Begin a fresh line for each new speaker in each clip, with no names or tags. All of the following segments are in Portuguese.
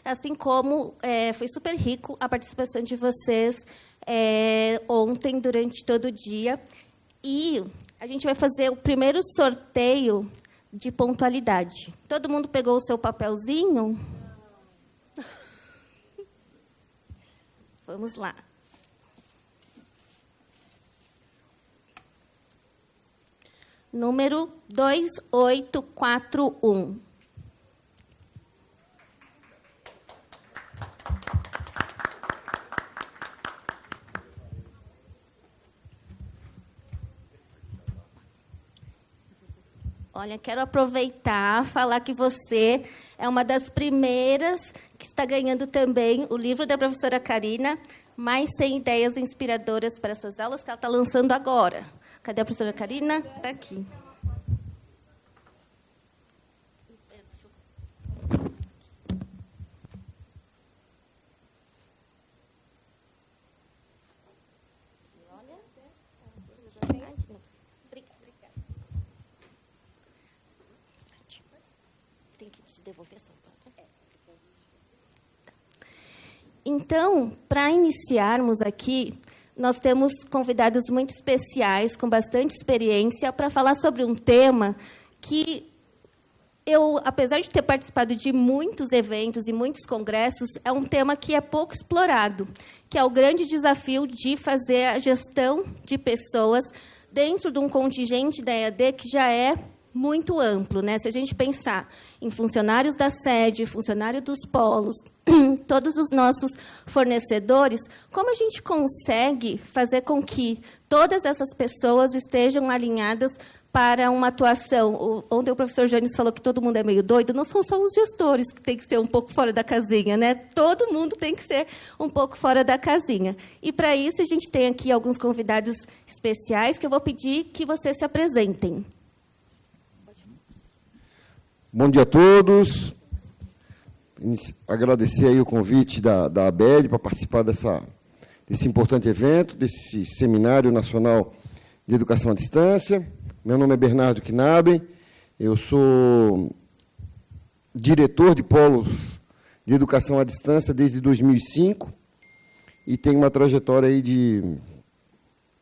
Assim como foi super rico a participação de vocês ontem, durante todo o dia. E a gente vai fazer o primeiro sorteio de pontualidade. Todo mundo pegou o seu papelzinho? Vamos lá. Número 2841. Olha, quero aproveitar, falar que você é uma das primeiras que está ganhando também o livro da professora Karina, Mais 100 Ideias Inspiradoras para essas aulas, que ela está lançando agora. Cadê a professora Karina? Está aqui. Então, para iniciarmos aqui, nós temos convidados muito especiais, com bastante experiência, para falar sobre um tema que eu, apesar de ter participado de muitos eventos e muitos congressos, é um tema que é pouco explorado, que é o grande desafio de fazer a gestão de pessoas dentro de um contingente da EAD que já é muito amplo, né? Se a gente pensar em funcionários da sede, funcionários dos polos, todos os nossos fornecedores, como a gente consegue fazer com que todas essas pessoas estejam alinhadas para uma atuação? Ontem o professor Jânis falou que todo mundo é meio doido, não são só os gestores que têm que ser um pouco fora da casinha, né? Todo mundo tem que ser um pouco fora da casinha. E, para isso, a gente tem aqui alguns convidados especiais que eu vou pedir que vocês se apresentem.
Bom dia a todos. Agradecer aí o convite da ABED para participar desse importante evento, desse Seminário Nacional de Educação à Distância. Meu nome é Bernardo Knaben, eu sou diretor de polos de educação à distância desde 2005 e tenho uma trajetória aí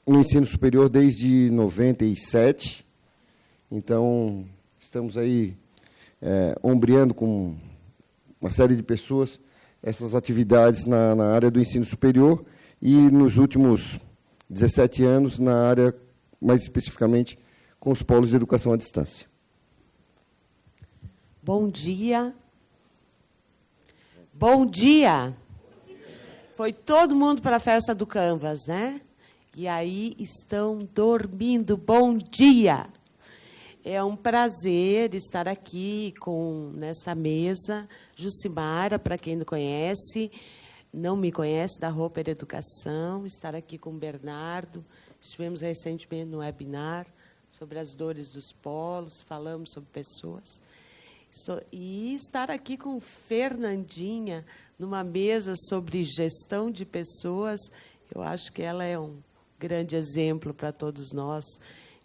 no ensino superior desde 97. Então, estamos aí ombreando com uma série de pessoas essas atividades na área do ensino superior e, nos últimos 17 anos, na área, mais especificamente, com os polos de educação à distância.
Bom dia. Bom dia. Foi todo mundo para a festa do Canvas, né? E aí estão dormindo. Bom dia. É um prazer estar aqui nessa mesa. Jucimara, para quem não me conhece, da Roper Educação, estar aqui com o Bernardo. Estivemos recentemente no webinar sobre as dores dos polos, falamos sobre pessoas. E estar aqui com Fernandinha, numa mesa sobre gestão de pessoas, eu acho que ela é um grande exemplo para todos nós,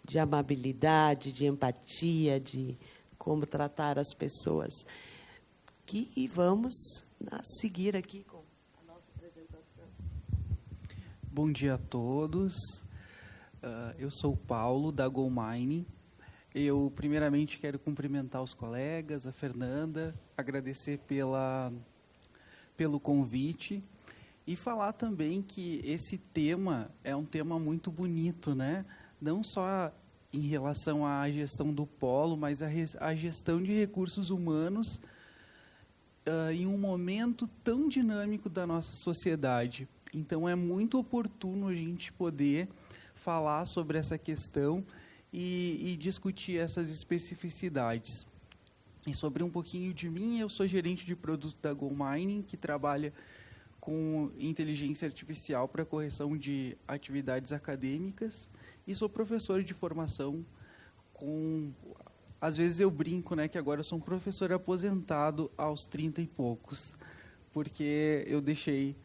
de amabilidade, de empatia, de como tratar as pessoas. E vamos seguir aqui com a nossa apresentação.
Bom dia a todos. Eu sou o Paulo, da GoMine. Eu, primeiramente, quero cumprimentar os colegas, a Fernanda, agradecer pelo convite e falar também que esse tema é um tema muito bonito, né? Não só em relação à gestão do polo, mas a gestão de recursos humanos em um momento tão dinâmico da nossa sociedade. Então, é muito oportuno a gente poder falar sobre essa questão e discutir essas especificidades. E sobre um pouquinho de mim, eu sou gerente de produto da GoMining, que trabalha com inteligência artificial para correção de atividades acadêmicas, e sou professor de formação às vezes eu brinco, né, que agora eu sou um professor aposentado aos 30 e poucos, porque eu deixei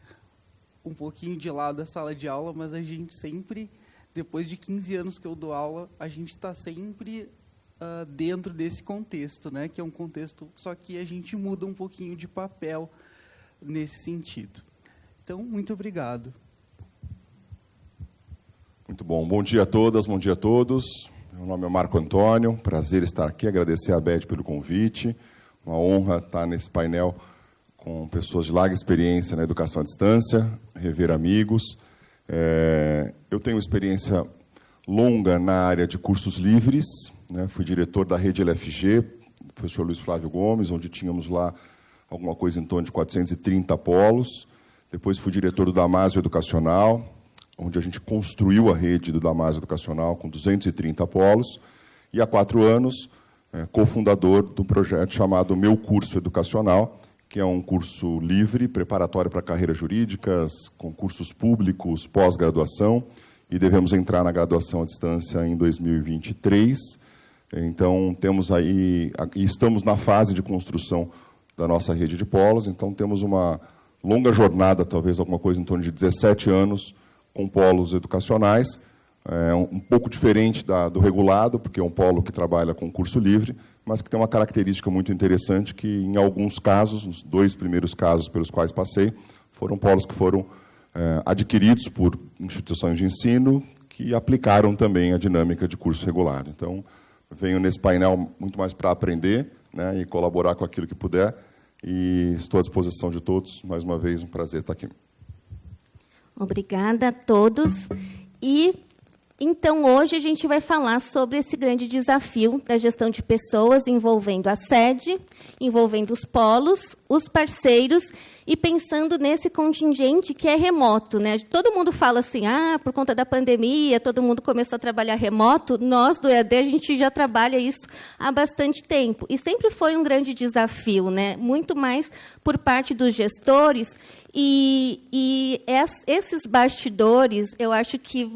um pouquinho de lado a sala de aula, mas a gente sempre, depois de 15 anos que eu dou aula, a gente está sempre dentro desse contexto, né, que é um contexto, só que a gente muda um pouquinho de papel nesse sentido. Então, muito obrigado.
Muito bom. Bom dia a todas, bom dia a todos. Meu nome é Marco Antônio, prazer estar aqui, agradecer a Beth pelo convite. Uma honra estar nesse painel com pessoas de larga experiência na educação à distância, rever amigos. Eu tenho experiência longa na área de cursos livres, né? Fui diretor da rede LFG, professor Luiz Flávio Gomes, onde tínhamos lá alguma coisa em torno de 430 polos. Depois fui diretor do Damásio Educacional, onde a gente construiu a rede do Damásio Educacional com 230 polos. E há 4 anos, cofundador do projeto chamado Meu Curso Educacional, que é um curso livre, preparatório para carreiras jurídicas, concursos públicos, pós-graduação, e devemos entrar na graduação à distância em 2023. Então, estamos na fase de construção da nossa rede de polos, então temos uma longa jornada, talvez alguma coisa em torno de 17 anos, com polos educacionais, um pouco diferente do regulado, porque é um polo que trabalha com curso livre, mas que tem uma característica muito interessante, que em alguns casos, nos 2 primeiros casos pelos quais passei, foram polos que foram adquiridos por instituições de ensino que aplicaram também a dinâmica de curso regular. Então, venho nesse painel muito mais para aprender, né, e colaborar com aquilo que puder, e estou à disposição de todos. Mais uma vez, um prazer estar aqui.
Obrigada a todos. E, então, hoje a gente vai falar sobre esse grande desafio da gestão de pessoas envolvendo a sede, envolvendo os polos, os parceiros e pensando nesse contingente que é remoto, né? Todo mundo fala assim, por conta da pandemia, todo mundo começou a trabalhar remoto. Nós, do EAD, a gente já trabalha isso há bastante tempo. E sempre foi um grande desafio, né? Muito mais por parte dos gestores. E esses bastidores, eu acho que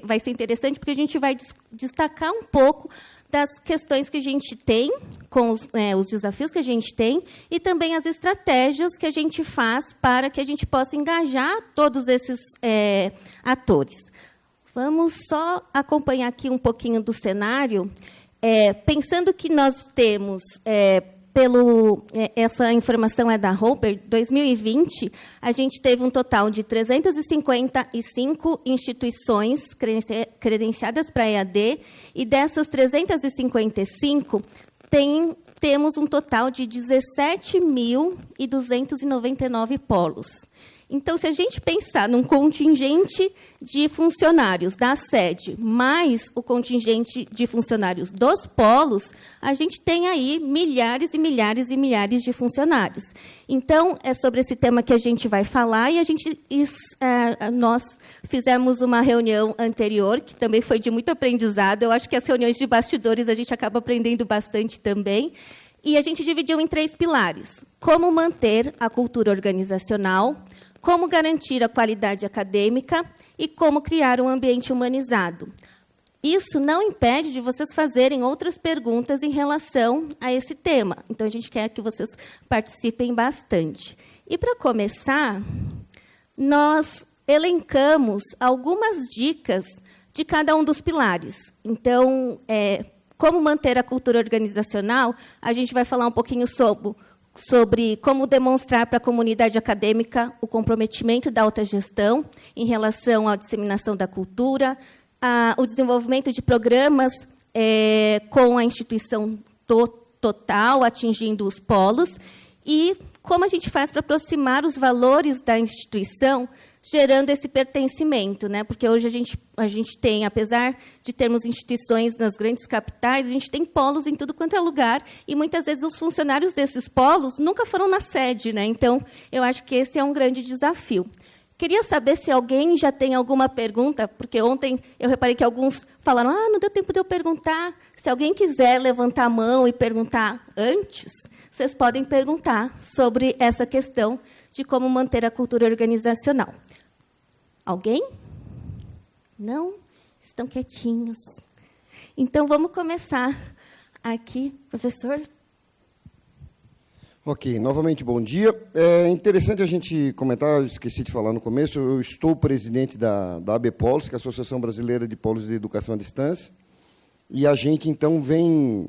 vai ser interessante, porque a gente vai destacar um pouco das questões que a gente tem, com os desafios que a gente tem, e também as estratégias que a gente faz para que a gente possa engajar todos esses atores. Vamos só acompanhar aqui um pouquinho do cenário, pensando que nós temos... essa informação é da Roper, 2020, a gente teve um total de 355 instituições credenciadas para EAD, e dessas 355, temos um total de 17.299 polos. Então, se a gente pensar num contingente de funcionários da sede, mais o contingente de funcionários dos polos, a gente tem aí milhares e milhares e milhares de funcionários. Então, é sobre esse tema que a gente vai falar, e nós fizemos uma reunião anterior, que também foi de muito aprendizado. Eu acho que as reuniões de bastidores a gente acaba aprendendo bastante também. E a gente dividiu em 3 pilares: como manter a cultura organizacional, como garantir a qualidade acadêmica e como criar um ambiente humanizado. Isso não impede de vocês fazerem outras perguntas em relação a esse tema. Então, a gente quer que vocês participem bastante. E, para começar, nós elencamos algumas dicas de cada um dos pilares. Então, como manter a cultura organizacional, a gente vai falar um pouquinho sobre como demonstrar para a comunidade acadêmica o comprometimento da alta gestão em relação à disseminação da cultura, o desenvolvimento de programas com a instituição total, atingindo os polos, e como a gente faz para aproximar os valores da instituição, gerando esse pertencimento, né? Porque hoje a gente tem, apesar de termos instituições nas grandes capitais, a gente tem polos em tudo quanto é lugar, e muitas vezes os funcionários desses polos nunca foram na sede, né? Então, eu acho que esse é um grande desafio. Queria saber se alguém já tem alguma pergunta, porque ontem eu reparei que alguns falaram, não deu tempo de eu perguntar. Se alguém quiser levantar a mão e perguntar antes, vocês podem perguntar sobre essa questão de como manter a cultura organizacional. Alguém? Não? Estão quietinhos. Então, vamos começar aqui, professor.
Ok, novamente, bom dia. É interessante a gente comentar, eu esqueci de falar no começo, eu estou presidente da ABPolos, que é a Associação Brasileira de Polos de Educação à Distância, e a gente, então, vem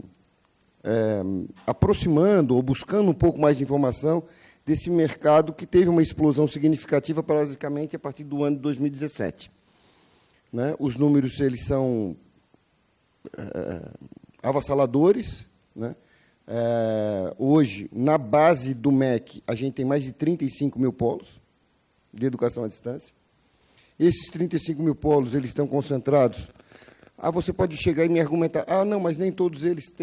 aproximando ou buscando um pouco mais de informação desse mercado que teve uma explosão significativa, basicamente, a partir do ano de 2017. Né? Os números eles são avassaladores. Né? Hoje, na base do MEC, a gente tem mais de 35 mil polos de educação à distância. Esses 35 mil polos eles estão concentrados. Você pode chegar e me argumentar, não, mas nem todos eles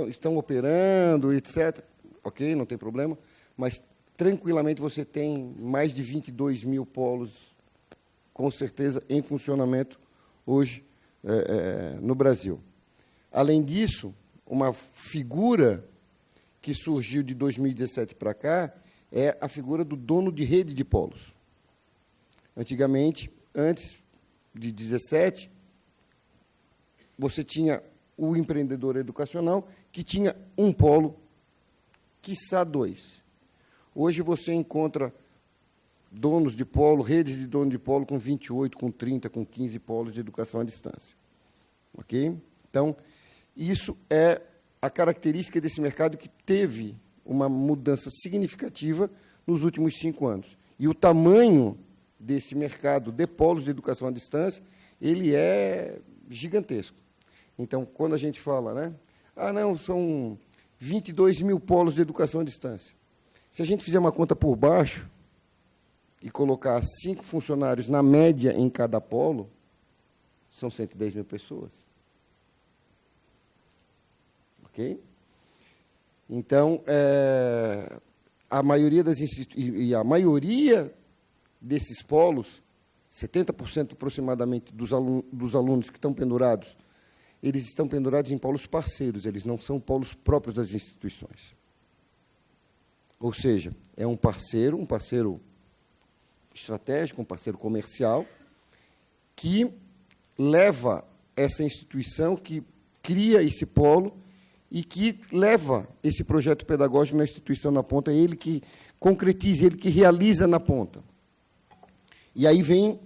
estão operando, etc. Ok, não tem problema, mas tranquilamente você tem mais de 22 mil polos, com certeza, em funcionamento hoje no Brasil. Além disso, uma figura que surgiu de 2017 para cá é a figura do dono de rede de polos. Antigamente, antes de 17, você tinha o empreendedor educacional, que tinha um polo, quiçá 2. Hoje você encontra donos de polo, redes de dono de polo com 28, com 30, com 15 polos de educação à distância. Ok? Então, isso é a característica desse mercado que teve uma mudança significativa nos últimos 5 anos. E o tamanho desse mercado de polos de educação à distância, ele é gigantesco. Então, quando a gente fala, né? Não, são 22 mil polos de educação à distância. Se a gente fizer uma conta por baixo e colocar 5 funcionários na média em cada polo, são 110 mil pessoas. Ok? Então, a maioria desses polos, 70% aproximadamente dos alunos que estão pendurados, eles estão pendurados em polos parceiros, eles não são polos próprios das instituições. Ou seja, é um parceiro estratégico, um parceiro comercial, que leva essa instituição, que cria esse polo e que leva esse projeto pedagógico na instituição na ponta, é ele que concretiza, ele que realiza na ponta. E aí vem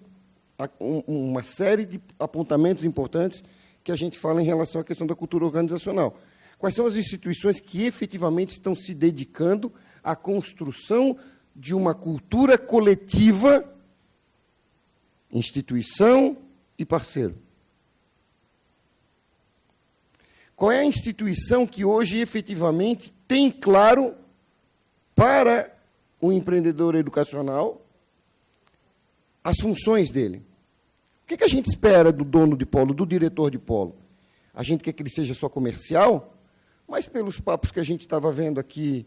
uma série de apontamentos importantes que a gente fala em relação à questão da cultura organizacional. Quais são as instituições que efetivamente estão se dedicando à construção de uma cultura coletiva, instituição e parceiro? Qual é a instituição que hoje efetivamente tem claro para o empreendedor educacional as funções dele? O que a gente espera do dono de polo, do diretor de polo? A gente quer que ele seja só comercial, mas pelos papos que a gente estava vendo aqui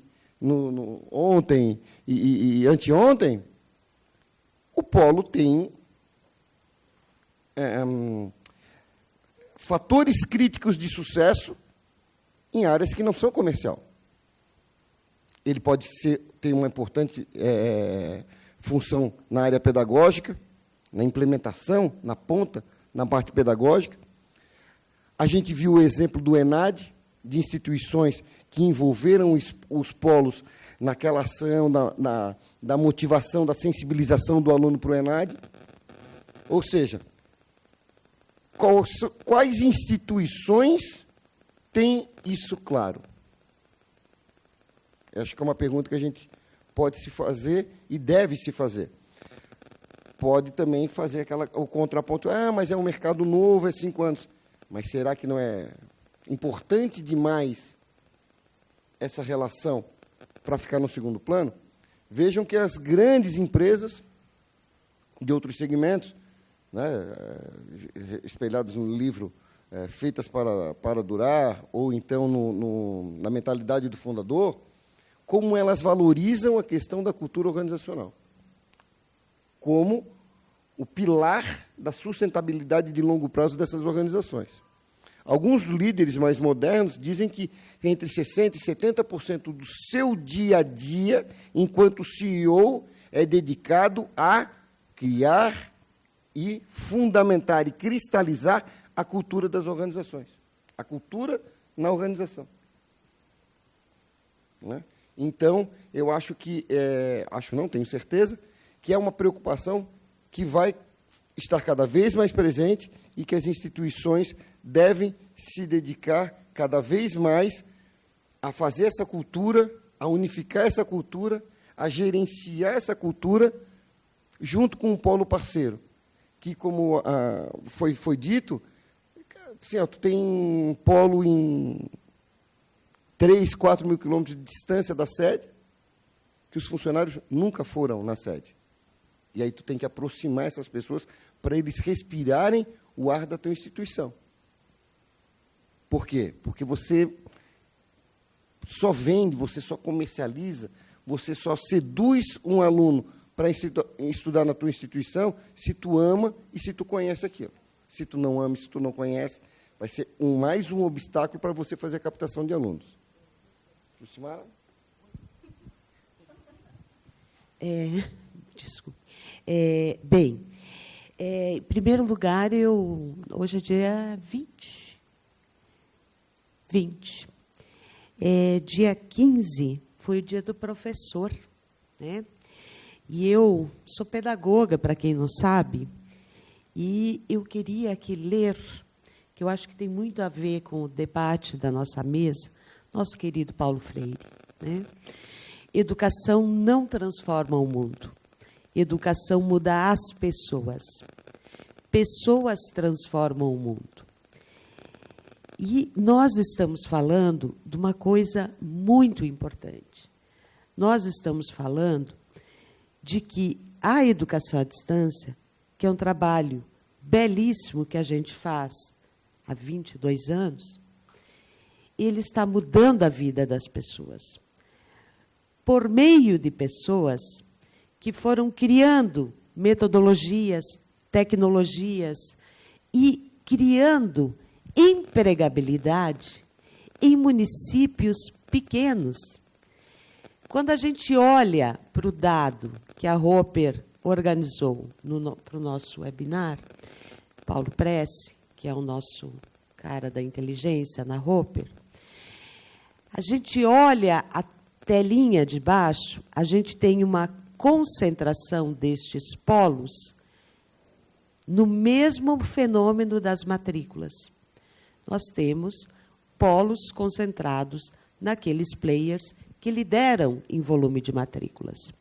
ontem e anteontem, o polo tem fatores críticos de sucesso em áreas que não são comercial. Ele pode ter uma importante função na área pedagógica, na implementação, na ponta, na parte pedagógica. A gente viu o exemplo do ENAD, de instituições que envolveram os polos naquela ação da motivação, da sensibilização do aluno para o ENAD. Ou seja, quais instituições têm isso claro? Eu acho que é uma pergunta que a gente pode se fazer e deve se fazer. Pode também fazer o contraponto, mas é um mercado novo, é 5 anos. Mas será que não é importante demais essa relação para ficar no segundo plano? Vejam que as grandes empresas de outros segmentos, né, espelhadas no livro Feitas para Durar, ou então na mentalidade do fundador, como elas valorizam a questão da cultura organizacional como o pilar da sustentabilidade de longo prazo dessas organizações. Alguns líderes mais modernos dizem que entre 60% e 70% do seu dia a dia, enquanto CEO, é dedicado a criar e fundamentar e cristalizar a cultura das organizações. A cultura na organização. Né? Então, eu acho que, tenho certeza, que é uma preocupação que vai estar cada vez mais presente e que as instituições devem se dedicar cada vez mais a fazer essa cultura a unificar essa cultura, a gerenciar essa cultura, junto com um polo parceiro, que, como foi dito, assim, tu tem um polo em 3, 4 mil quilômetros de distância da sede, que os funcionários nunca foram na sede. E aí tu tem que aproximar essas pessoas para eles respirarem o ar da tua instituição. Por quê? Porque você só vende, você só comercializa, você só seduz um aluno para estudar na tua instituição se tu ama e se tu conhece aquilo. Se tu não ama e se tu não conhece, vai ser mais um obstáculo para você fazer a captação de alunos. Jucimara?
Desculpe. Bem, em primeiro lugar, hoje é dia 20. Dia 15 foi o dia do professor, né? E eu sou pedagoga, para quem não sabe, e eu queria aqui ler, que eu acho que tem muito a ver com o debate da nossa mesa, nosso querido Paulo Freire, né? Educação não transforma o mundo. Educação muda as pessoas. Pessoas transformam o mundo. E nós estamos falando de uma coisa muito importante. Nós estamos falando de que a educação à distância, que é um trabalho belíssimo que a gente faz há 22 anos, ele está mudando a vida das pessoas. Por meio de pessoas que foram criando metodologias, tecnologias e criando empregabilidade em municípios pequenos. Quando a gente olha para o dado que a Roper organizou para o nosso webinar, Paulo Prece, que é o nosso cara da inteligência na Roper, a gente olha a telinha de baixo, a gente tem uma concentração destes polos no mesmo fenômeno das matrículas. Nós temos polos concentrados naqueles players que lideram em volume de matrículas.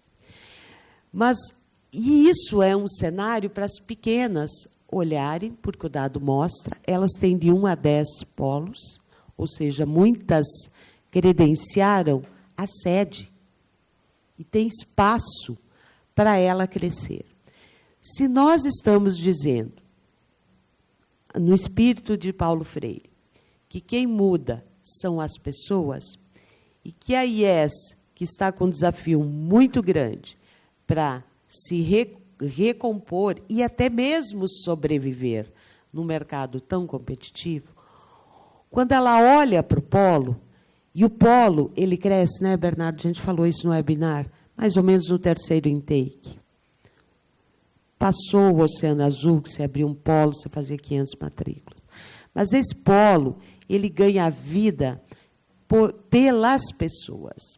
E isso é um cenário para as pequenas olharem, porque o dado mostra, elas têm de 1 a 10 polos, ou seja, muitas credenciaram a sede e tem espaço para ela crescer. Se nós estamos dizendo, no espírito de Paulo Freire, que quem muda são as pessoas, e que a IES, que está com um desafio muito grande para se recompor e até mesmo sobreviver num mercado tão competitivo, quando ela olha para o polo, e o polo, ele cresce, né, Bernardo? A gente falou isso no webinar, mais ou menos no 3º intake. Passou o Oceano Azul, que você abria um polo, você fazia 500 matrículas. Mas esse polo, ele ganha vida pelas pessoas.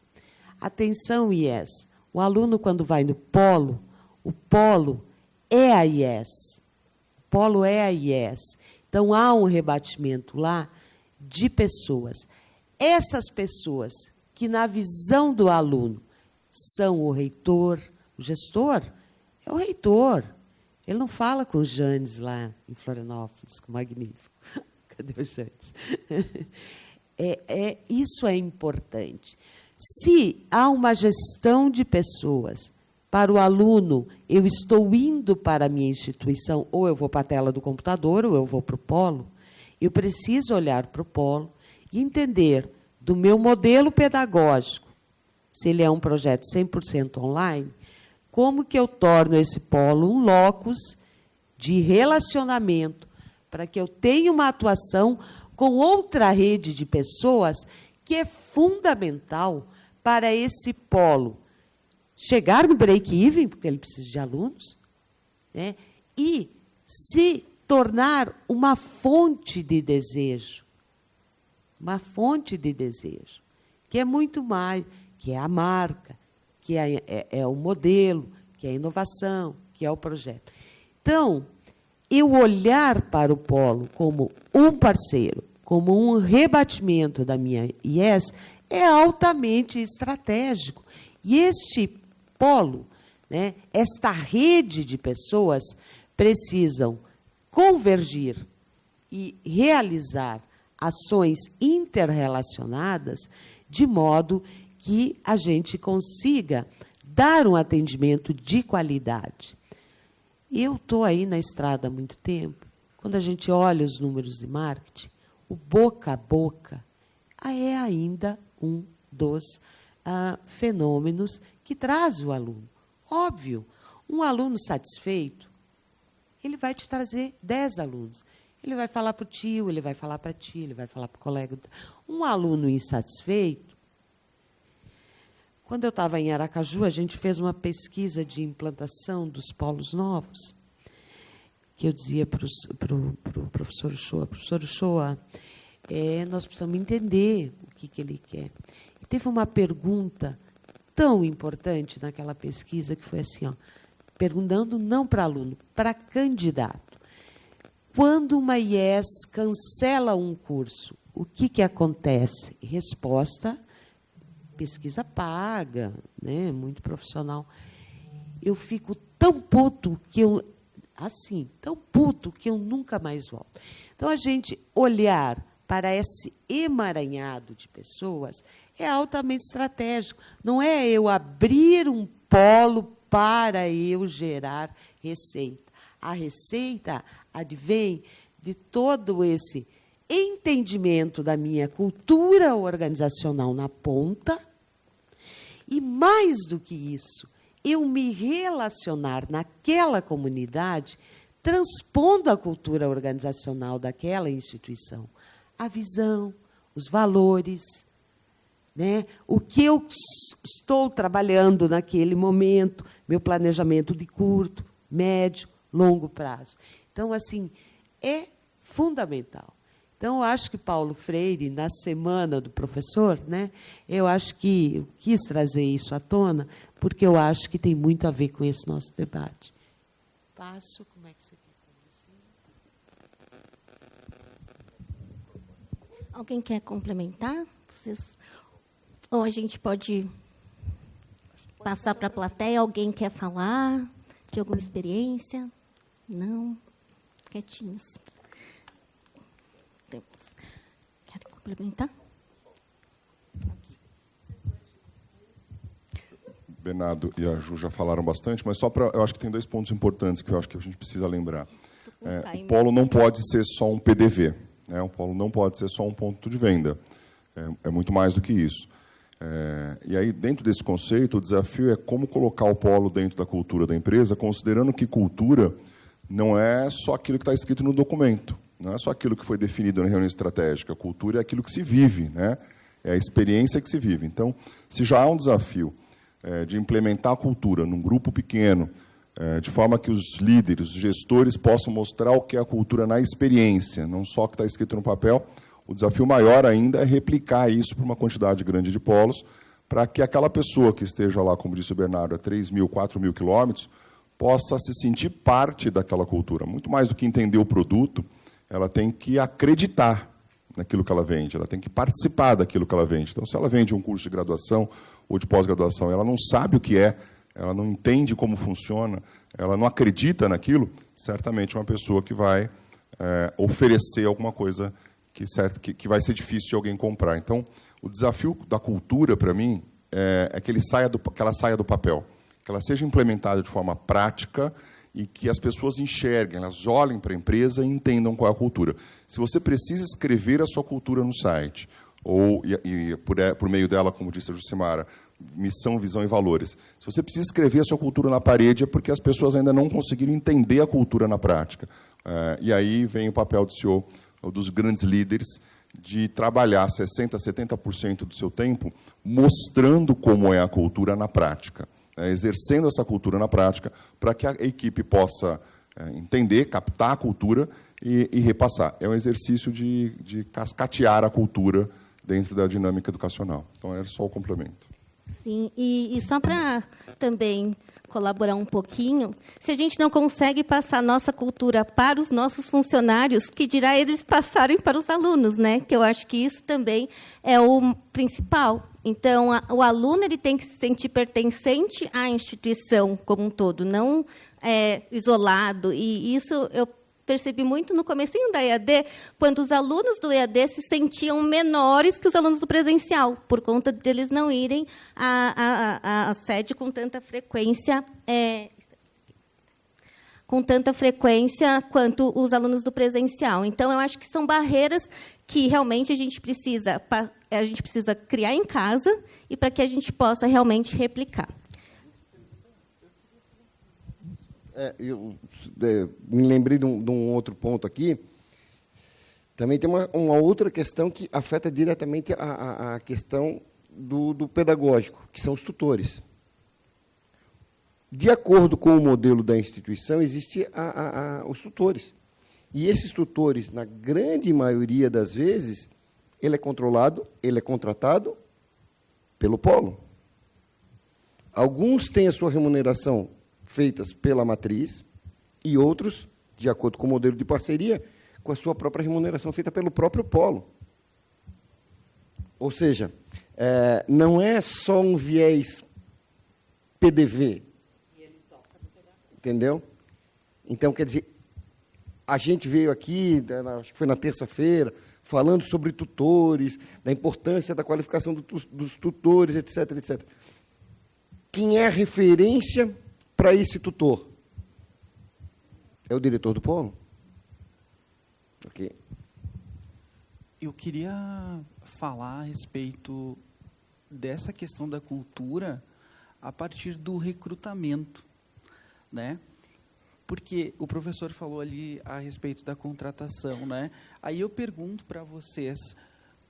Atenção, IES. O aluno, quando vai no polo, o polo é a IES. O polo é a IES. Então, há um rebatimento lá de pessoas. Essas pessoas que, na visão do aluno, são o reitor, o gestor, é o reitor. Ele não fala com o Janes lá em Florianópolis, com o Magnífico. Cadê o Janes? Isso é importante. Se há uma gestão de pessoas para o aluno, eu estou indo para a minha instituição, ou eu vou para a tela do computador, ou eu vou para o polo, eu preciso olhar para o polo e entender do meu modelo pedagógico, se ele é um projeto 100% online, como que eu torno esse polo um locus de relacionamento para que eu tenha uma atuação com outra rede de pessoas que é fundamental para esse polo chegar no break-even, porque ele precisa de alunos, né, e se tornar uma fonte de desejo. Uma fonte de desejo, que é muito mais, que é a marca, que é o modelo, que é a inovação, que é o projeto. Então, eu olhar para o polo como um parceiro, como um rebatimento da minha IES, é altamente estratégico. E este polo, né, esta rede de pessoas precisam convergir e realizar ações interrelacionadas de modo que a gente consiga dar um atendimento de qualidade. Eu estou aí na estrada há muito tempo. Quando a gente olha os números de marketing, o boca a boca é ainda um dos fenômenos que traz o aluno. Óbvio, um aluno satisfeito, ele vai te trazer 10 alunos. Ele vai falar para o tio, ele vai falar para a tia, ele vai falar para o colega. Um aluno insatisfeito. Quando eu estava em Aracaju, a gente fez uma pesquisa de implantação dos polos novos, que eu dizia para o professor Uchoa, nós precisamos entender o que ele quer. E teve uma pergunta tão importante naquela pesquisa, que foi assim, perguntando não para aluno, para candidato. Quando uma IES cancela um curso, o que acontece? Resposta, pesquisa paga, né, muito profissional. Eu fico tão puto que eu nunca mais volto. Então, a gente olhar para esse emaranhado de pessoas é altamente estratégico. Não é eu abrir um polo para eu gerar receita. A receita advém de todo esse entendimento da minha cultura organizacional na ponta e, mais do que isso, eu me relacionar naquela comunidade transpondo a cultura organizacional daquela instituição. A visão, os valores, né? O que eu estou trabalhando naquele momento, meu planejamento de curto, médio, longo prazo. Então, assim, é fundamental. Então, eu acho que Paulo Freire, na Semana do Professor, né, eu acho que eu quis trazer isso à tona, porque eu acho que tem muito a ver com esse nosso debate. Passo, como é que você quer?
Alguém quer complementar? Ou a gente pode passar para a plateia? Alguém quer falar de alguma experiência? Não? Quietinhos. Querem complementar?
Bernardo e a Ju já falaram bastante, mas eu acho que tem 2 pontos importantes que eu acho que a gente precisa lembrar. O polo não pode ser só um PDV. O polo não pode ser só um ponto de venda. É muito mais do que isso. E aí, dentro desse conceito, o desafio é como colocar o polo dentro da cultura da empresa, considerando que cultura não é só aquilo que está escrito no documento, não é só aquilo que foi definido na reunião estratégica. A cultura é aquilo que se vive, né? É a experiência que se vive. Então, se já há um desafio de implementar a cultura num grupo pequeno, de forma que os líderes, os gestores possam mostrar o que é a cultura na experiência, não só o que está escrito no papel. O desafio maior ainda é replicar isso para uma quantidade grande de polos, para que aquela pessoa que esteja lá, como disse o Bernardo, a 3.000, 4.000 quilômetros, possa se sentir parte daquela cultura. Muito mais do que entender o produto, ela tem que acreditar naquilo que ela vende, ela tem que participar daquilo que ela vende. Então, se ela vende um curso de graduação ou de pós-graduação, ela não sabe o que é, ela não entende como funciona, ela não acredita naquilo, certamente é uma pessoa que vai oferecer alguma coisa que vai ser difícil de alguém comprar. Então, o desafio da cultura, para mim, é que ela saia do papel, que ela seja implementada de forma prática e que as pessoas enxerguem, elas olhem para a empresa e entendam qual é a cultura. Se você precisa escrever a sua cultura no site, ou por meio dela, como disse a Jucimara, missão, visão e valores. Se você precisa escrever a sua cultura na parede, é porque as pessoas ainda não conseguiram entender a cultura na prática. E aí vem o papel do CEO, ou dos grandes líderes, de trabalhar 60%, 70% do seu tempo mostrando como é a cultura na prática, exercendo essa cultura na prática, para que a equipe possa entender, captar a cultura e repassar. É um exercício de cascatear a cultura dentro da dinâmica educacional. Então, era só o complemento.
Sim, e só para também colaborar um pouquinho. Se a gente não consegue passar nossa cultura para os nossos funcionários, que dirá eles passarem para os alunos, né? Que eu acho que isso também é o principal. Então, o aluno ele tem que se sentir pertencente à instituição como um todo, não isolado. E isso eu percebi muito no comecinho da EAD, quando os alunos do EAD se sentiam menores que os alunos do presencial, por conta deles não irem à sede com tanta frequência, quanto os alunos do presencial. Então, eu acho que são barreiras que realmente a gente precisa criar em casa e para que a gente possa realmente replicar.
Eu me lembrei de um outro ponto aqui. Também tem uma outra questão que afeta diretamente a questão do pedagógico, que são os tutores. De acordo com o modelo da instituição, existem os tutores. E esses tutores, na grande maioria das vezes, ele é contratado pelo polo. Alguns têm a sua remuneração feitas pela matriz e outros, de acordo com o modelo de parceria, com a sua própria remuneração feita pelo próprio polo. Ou seja, não é só um viés PDV. Entendeu? Então, quer dizer, a gente veio aqui, acho que foi na terça-feira, falando sobre tutores, da importância da qualificação dos tutores, etc, etc. Quem é a referência para esse tutor? É o diretor do polo? Ok.
Eu queria falar a respeito dessa questão da cultura a partir do recrutamento, né? Porque o professor falou ali a respeito da contratação, né? Aí eu pergunto para vocês,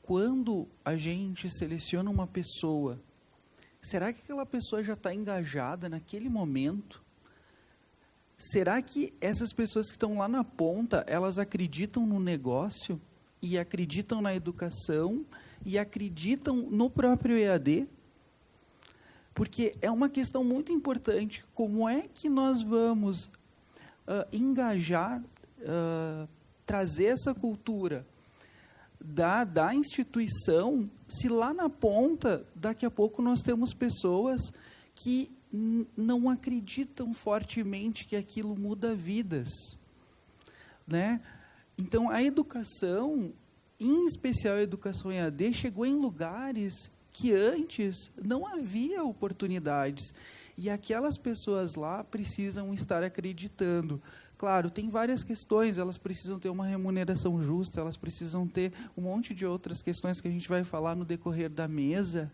quando a gente seleciona uma pessoa, será que aquela pessoa já está engajada naquele momento? Será que essas pessoas que estão lá na ponta, elas acreditam no negócio e acreditam na educação e acreditam no próprio EAD? Porque é uma questão muito importante. Como é que nós vamos engajar, trazer essa cultura da instituição, se lá na ponta, daqui a pouco, nós temos pessoas que não acreditam fortemente que aquilo muda vidas, né? Então, a educação, em especial a educação EAD, chegou em lugares que antes não havia oportunidades. E aquelas pessoas lá precisam estar acreditando. Claro, tem várias questões, elas precisam ter uma remuneração justa, elas precisam ter um monte de outras questões que a gente vai falar no decorrer da mesa,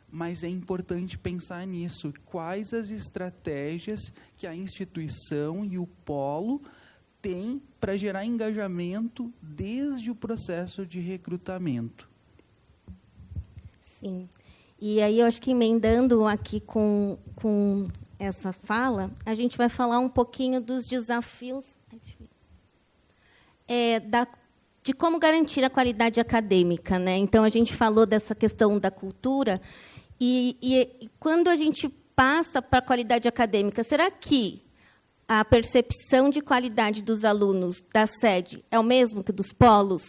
mas é importante pensar nisso. Quais as estratégias que a instituição e o polo têm para gerar engajamento desde o processo de recrutamento?
Sim. E aí, eu acho que emendando aqui com essa fala, a gente vai falar um pouquinho dos desafios de como garantir a qualidade acadêmica, né? Então, a gente falou dessa questão da cultura, e quando a gente passa para a qualidade acadêmica, será que a percepção de qualidade dos alunos da sede é o mesmo que dos polos?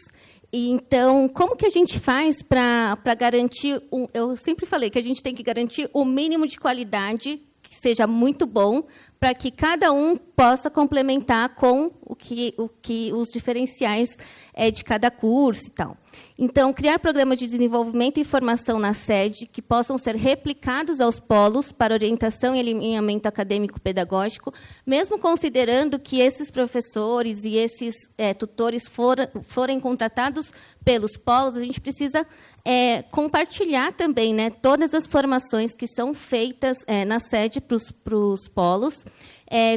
E, então, como que a gente faz para garantir... eu sempre falei que a gente tem que garantir o mínimo de qualidade, que seja muito bom, para que cada um possa complementar com o que os diferenciais de cada curso e tal. Então, criar programas de desenvolvimento e formação na sede que possam ser replicados aos polos para orientação e alinhamento acadêmico-pedagógico, mesmo considerando que esses professores e esses tutores forem contratados pelos polos, a gente precisa compartilhar também, né, todas as formações que são feitas na sede para os polos,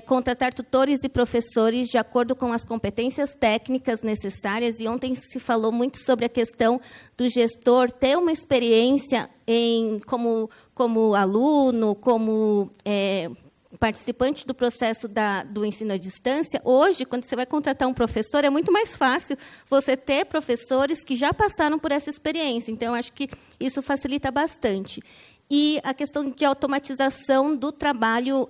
contratar tutores e professores de acordo com as competências técnicas necessárias. E ontem se falou muito sobre a questão do gestor ter uma experiência como aluno, como participante do processo do ensino à distância. Hoje, quando você vai contratar um professor, é muito mais fácil você ter professores que já passaram por essa experiência. Então, eu acho que isso facilita bastante. E a questão de automatização do trabalho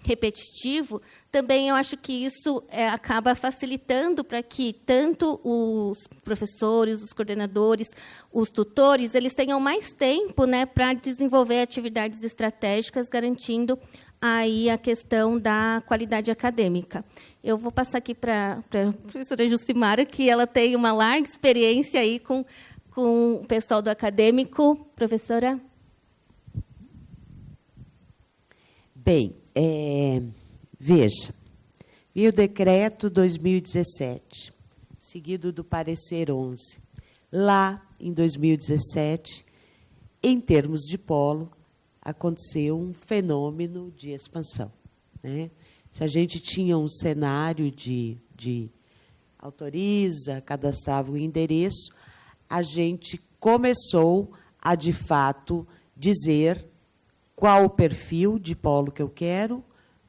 repetitivo, também eu acho que isso acaba facilitando para que tanto os professores, os coordenadores, os tutores, eles tenham mais tempo, né, para desenvolver atividades estratégicas, garantindo aí a questão da qualidade acadêmica. Eu vou passar aqui para a professora Jucimara, que ela tem uma larga experiência aí com o pessoal do acadêmico. Professora?
Bem, veja, veio o decreto 2017, seguido do parecer 11. Lá, em 2017, em termos de polo, aconteceu um fenômeno de expansão, né? Se a gente tinha um cenário de autoriza, cadastrava o endereço, a gente começou a, de fato, dizer qual o perfil de polo que eu quero,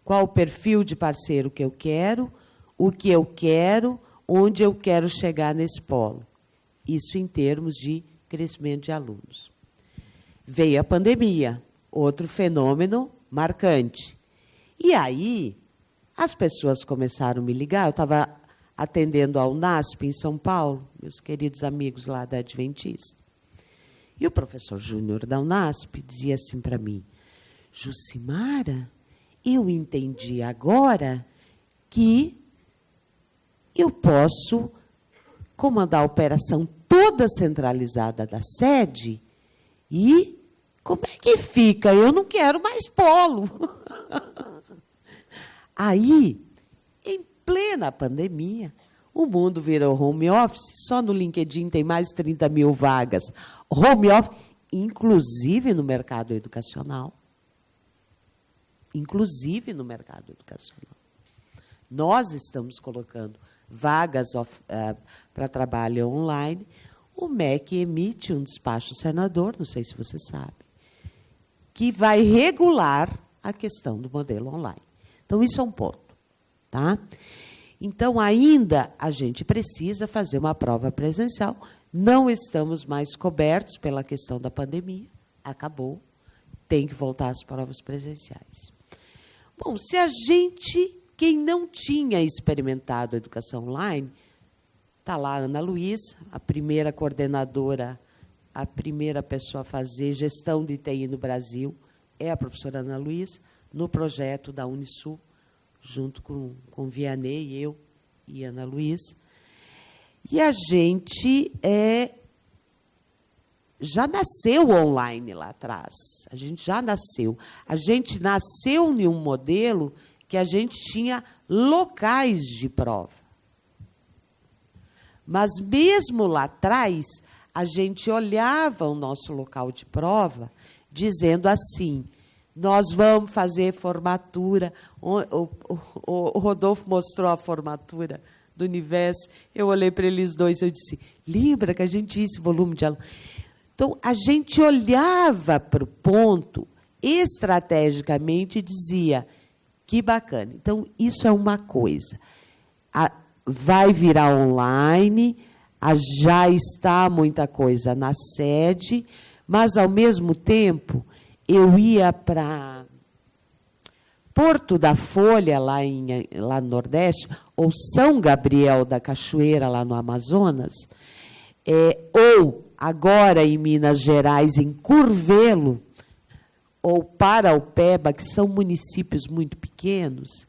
qual o perfil de parceiro que eu quero, o que eu quero, onde eu quero chegar nesse polo. Isso em termos de crescimento de alunos. Veio a pandemia, outro fenômeno marcante. E aí, as pessoas começaram a me ligar. Eu estava atendendo ao UNASP, em São Paulo, meus queridos amigos lá da Adventista. E o professor Júnior da UNASP dizia assim para mim: Jucimara, eu entendi agora que eu posso comandar a operação toda centralizada da sede e como é que fica? Eu não quero mais polo. Aí, em plena pandemia, o mundo virou home office, só no LinkedIn tem mais de 30 mil vagas. Home office, inclusive no mercado educacional. Inclusive no mercado educacional. Nós estamos colocando vagas para trabalho online. O MEC emite um despacho senador, não sei se você sabe, que vai regular a questão do modelo online. Então, isso é um ponto. Tá? Então, ainda a gente precisa fazer uma prova presencial. Não estamos mais cobertos pela questão da pandemia. Acabou. Tem que voltar às provas presenciais. Bom, se a gente, quem não tinha experimentado a educação online, está lá a Ana Luísa, a primeira coordenadora, a primeira pessoa a fazer gestão de TI no Brasil, é a professora Ana Luísa, no projeto da Unisul, junto com Vianney, eu e Ana Luísa. E a gente já nasceu online lá atrás. A gente já nasceu. A gente nasceu em um modelo que a gente tinha locais de prova. Mas, mesmo lá atrás, a gente olhava o nosso local de prova dizendo assim: nós vamos fazer formatura. O Rodolfo mostrou a formatura do Universo. Eu olhei para eles dois e eu disse: lembra que a gente tinha esse volume de alunos? Então, a gente olhava para o ponto estrategicamente e dizia: que bacana. Então, isso é uma coisa. Vai virar online, já está muita coisa na sede, mas, ao mesmo tempo, eu ia para Porto da Folha, lá no Nordeste, ou São Gabriel da Cachoeira, lá no Amazonas, ou, agora, em Minas Gerais, em Curvelo, ou Paraupeba, que são municípios muito pequenos,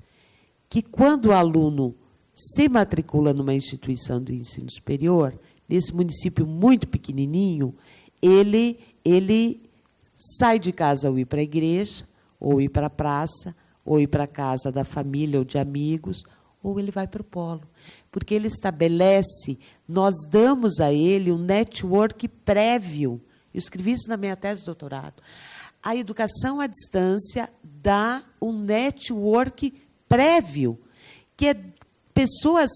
que, quando o aluno se matricula numa instituição de ensino superior, nesse município muito pequenininho, ele sai de casa ou ir para a igreja, ou ir para a praça, ou ir para a casa da família ou de amigos, ou ele vai para o polo. Porque ele estabelece, nós damos a ele um network prévio. Eu escrevi isso na minha tese de doutorado. A educação à distância dá um network prévio, que é pessoas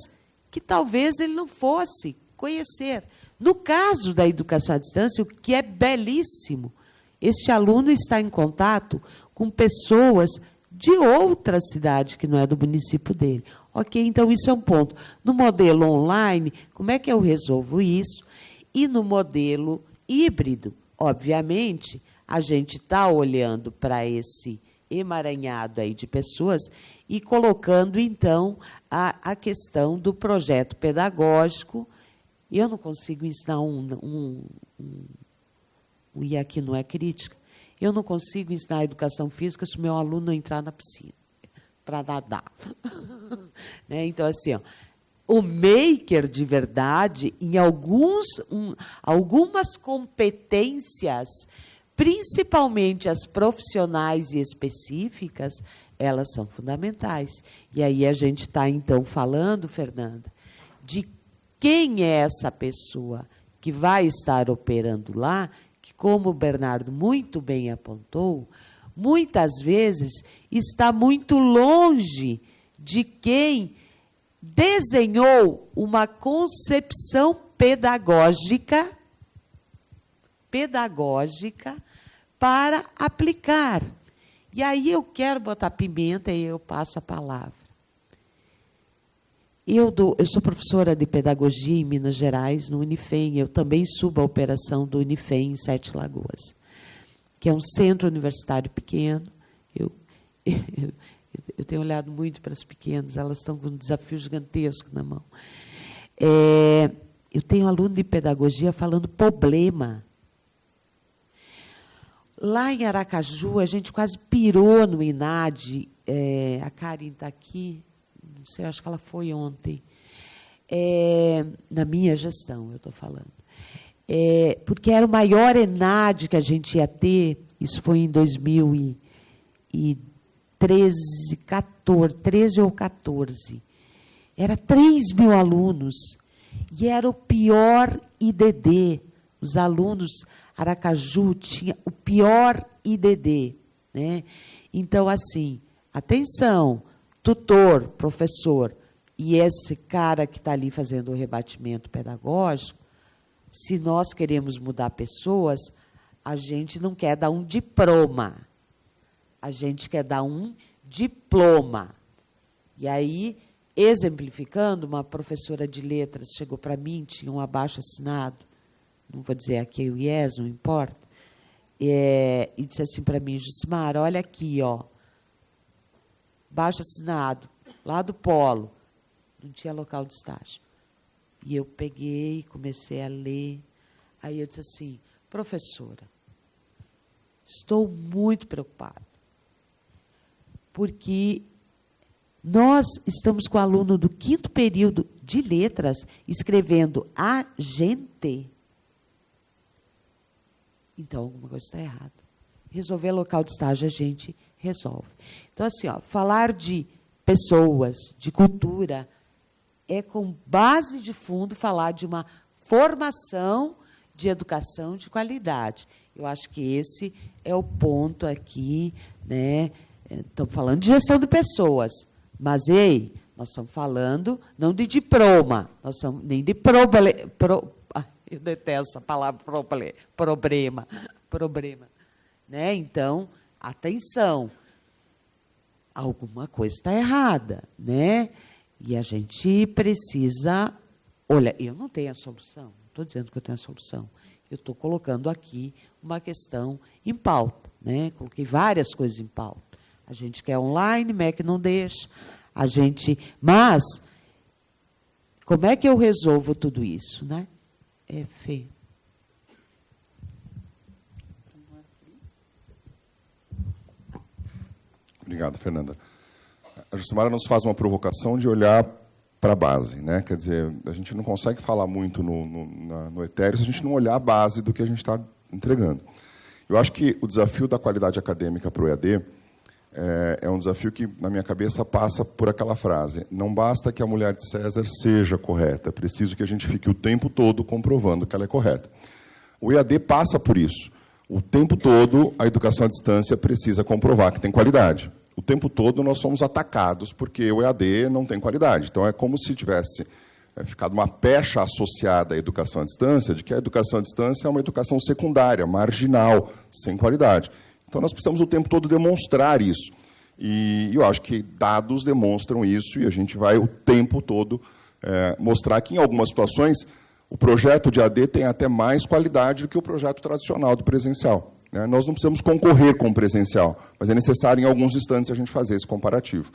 que talvez ele não fosse conhecer. No caso da educação à distância, o que é belíssimo, este aluno está em contato com pessoas de outra cidade que não é do município dele. Ok, então isso é um ponto. No modelo online, como é que eu resolvo isso? E no modelo híbrido, obviamente, a gente está olhando para esse emaranhado aí de pessoas e colocando, então, a questão do projeto pedagógico. Eu não consigo ensinar e aqui não é crítica, eu não consigo ensinar educação física se o meu aluno não entrar na piscina para nadar. Né? Então, assim, ó, o maker, de verdade, em algumas competências, principalmente as profissionais e específicas, elas são fundamentais. E aí a gente está, então, falando, Fernanda, de quem é essa pessoa que vai estar operando lá, que, como o Bernardo muito bem apontou, muitas vezes está muito longe de quem desenhou uma concepção pedagógica para aplicar. E aí eu quero botar pimenta e eu passo a palavra. Eu sou professora de pedagogia em Minas Gerais, no Unifem. Eu também subo a operação do Unifem em Sete Lagoas, que é um centro universitário pequeno. Eu tenho olhado muito para as pequenas, elas estão com um desafio gigantesco na mão. Eu tenho aluno de pedagogia falando problema. Lá em Aracaju, a gente quase pirou no INAD. A Karen está aqui, não sei, acho que ela foi ontem. Na minha gestão, eu estou falando. Porque era o maior ENAD que a gente ia ter, isso foi em 13 ou 14. Era 3 mil alunos. E era o pior IDD. Os alunos, Aracaju tinha o pior IDD. Né? Então, assim, atenção, tutor, professor, e esse cara que está ali fazendo o rebatimento pedagógico, se nós queremos mudar pessoas, a gente não quer dar um diploma. A gente quer dar um diploma. E aí, exemplificando, uma professora de letras chegou para mim, tinha um abaixo-assinado, não vou dizer aqui o IES, não importa, e disse assim para mim, Jucimar, olha aqui, ó, abaixo-assinado, lá do Polo, não tinha local de estágio. E eu peguei, comecei a ler, aí eu disse assim, professora, estou muito preocupada, porque nós estamos com o aluno do 5º período de letras escrevendo agente. Então, alguma coisa está errada. Resolver local de estágio, a gente resolve. Então, assim, ó, falar de pessoas, de cultura, é com base de fundo falar de uma formação de educação de qualidade. Eu acho que esse é o ponto aqui, né? Estamos falando de gestão de pessoas, mas, ei, nós estamos falando não de diploma, nós estamos nem de eu detesto essa palavra problema. Né? Então, atenção, alguma coisa está errada, né? E a gente precisa... Olha, eu não tenho a solução, não estou dizendo que eu tenho a solução, eu estou colocando aqui uma questão em pauta, né? Coloquei várias coisas em pauta. A gente quer online, MEC não deixa, a gente... Mas, como é que eu resolvo tudo isso, né? Fê.
Obrigado, Fernanda. A Jucimara nos faz uma provocação de olhar para a base, né? Quer dizer, a gente não consegue falar muito no etéreo se a gente não olhar a base do que a gente está entregando. Eu acho que o desafio da qualidade acadêmica para o EAD é um desafio que, na minha cabeça, passa por aquela frase: não basta que a mulher de César seja correta, é preciso que a gente fique o tempo todo comprovando que ela é correta. O EAD passa por isso. O tempo todo, a educação à distância precisa comprovar que tem qualidade. O tempo todo, nós somos atacados porque o EAD não tem qualidade. Então, é como se tivesse ficado uma pecha associada à educação à distância, de que a educação à distância é uma educação secundária, marginal, sem qualidade. Então, nós precisamos o tempo todo demonstrar isso. E eu acho que dados demonstram isso, e a gente vai o tempo todo mostrar que, em algumas situações, o projeto de AD tem até mais qualidade do que o projeto tradicional do presencial. né? Nós não precisamos concorrer com o presencial, mas é necessário, em alguns instantes, a gente fazer esse comparativo.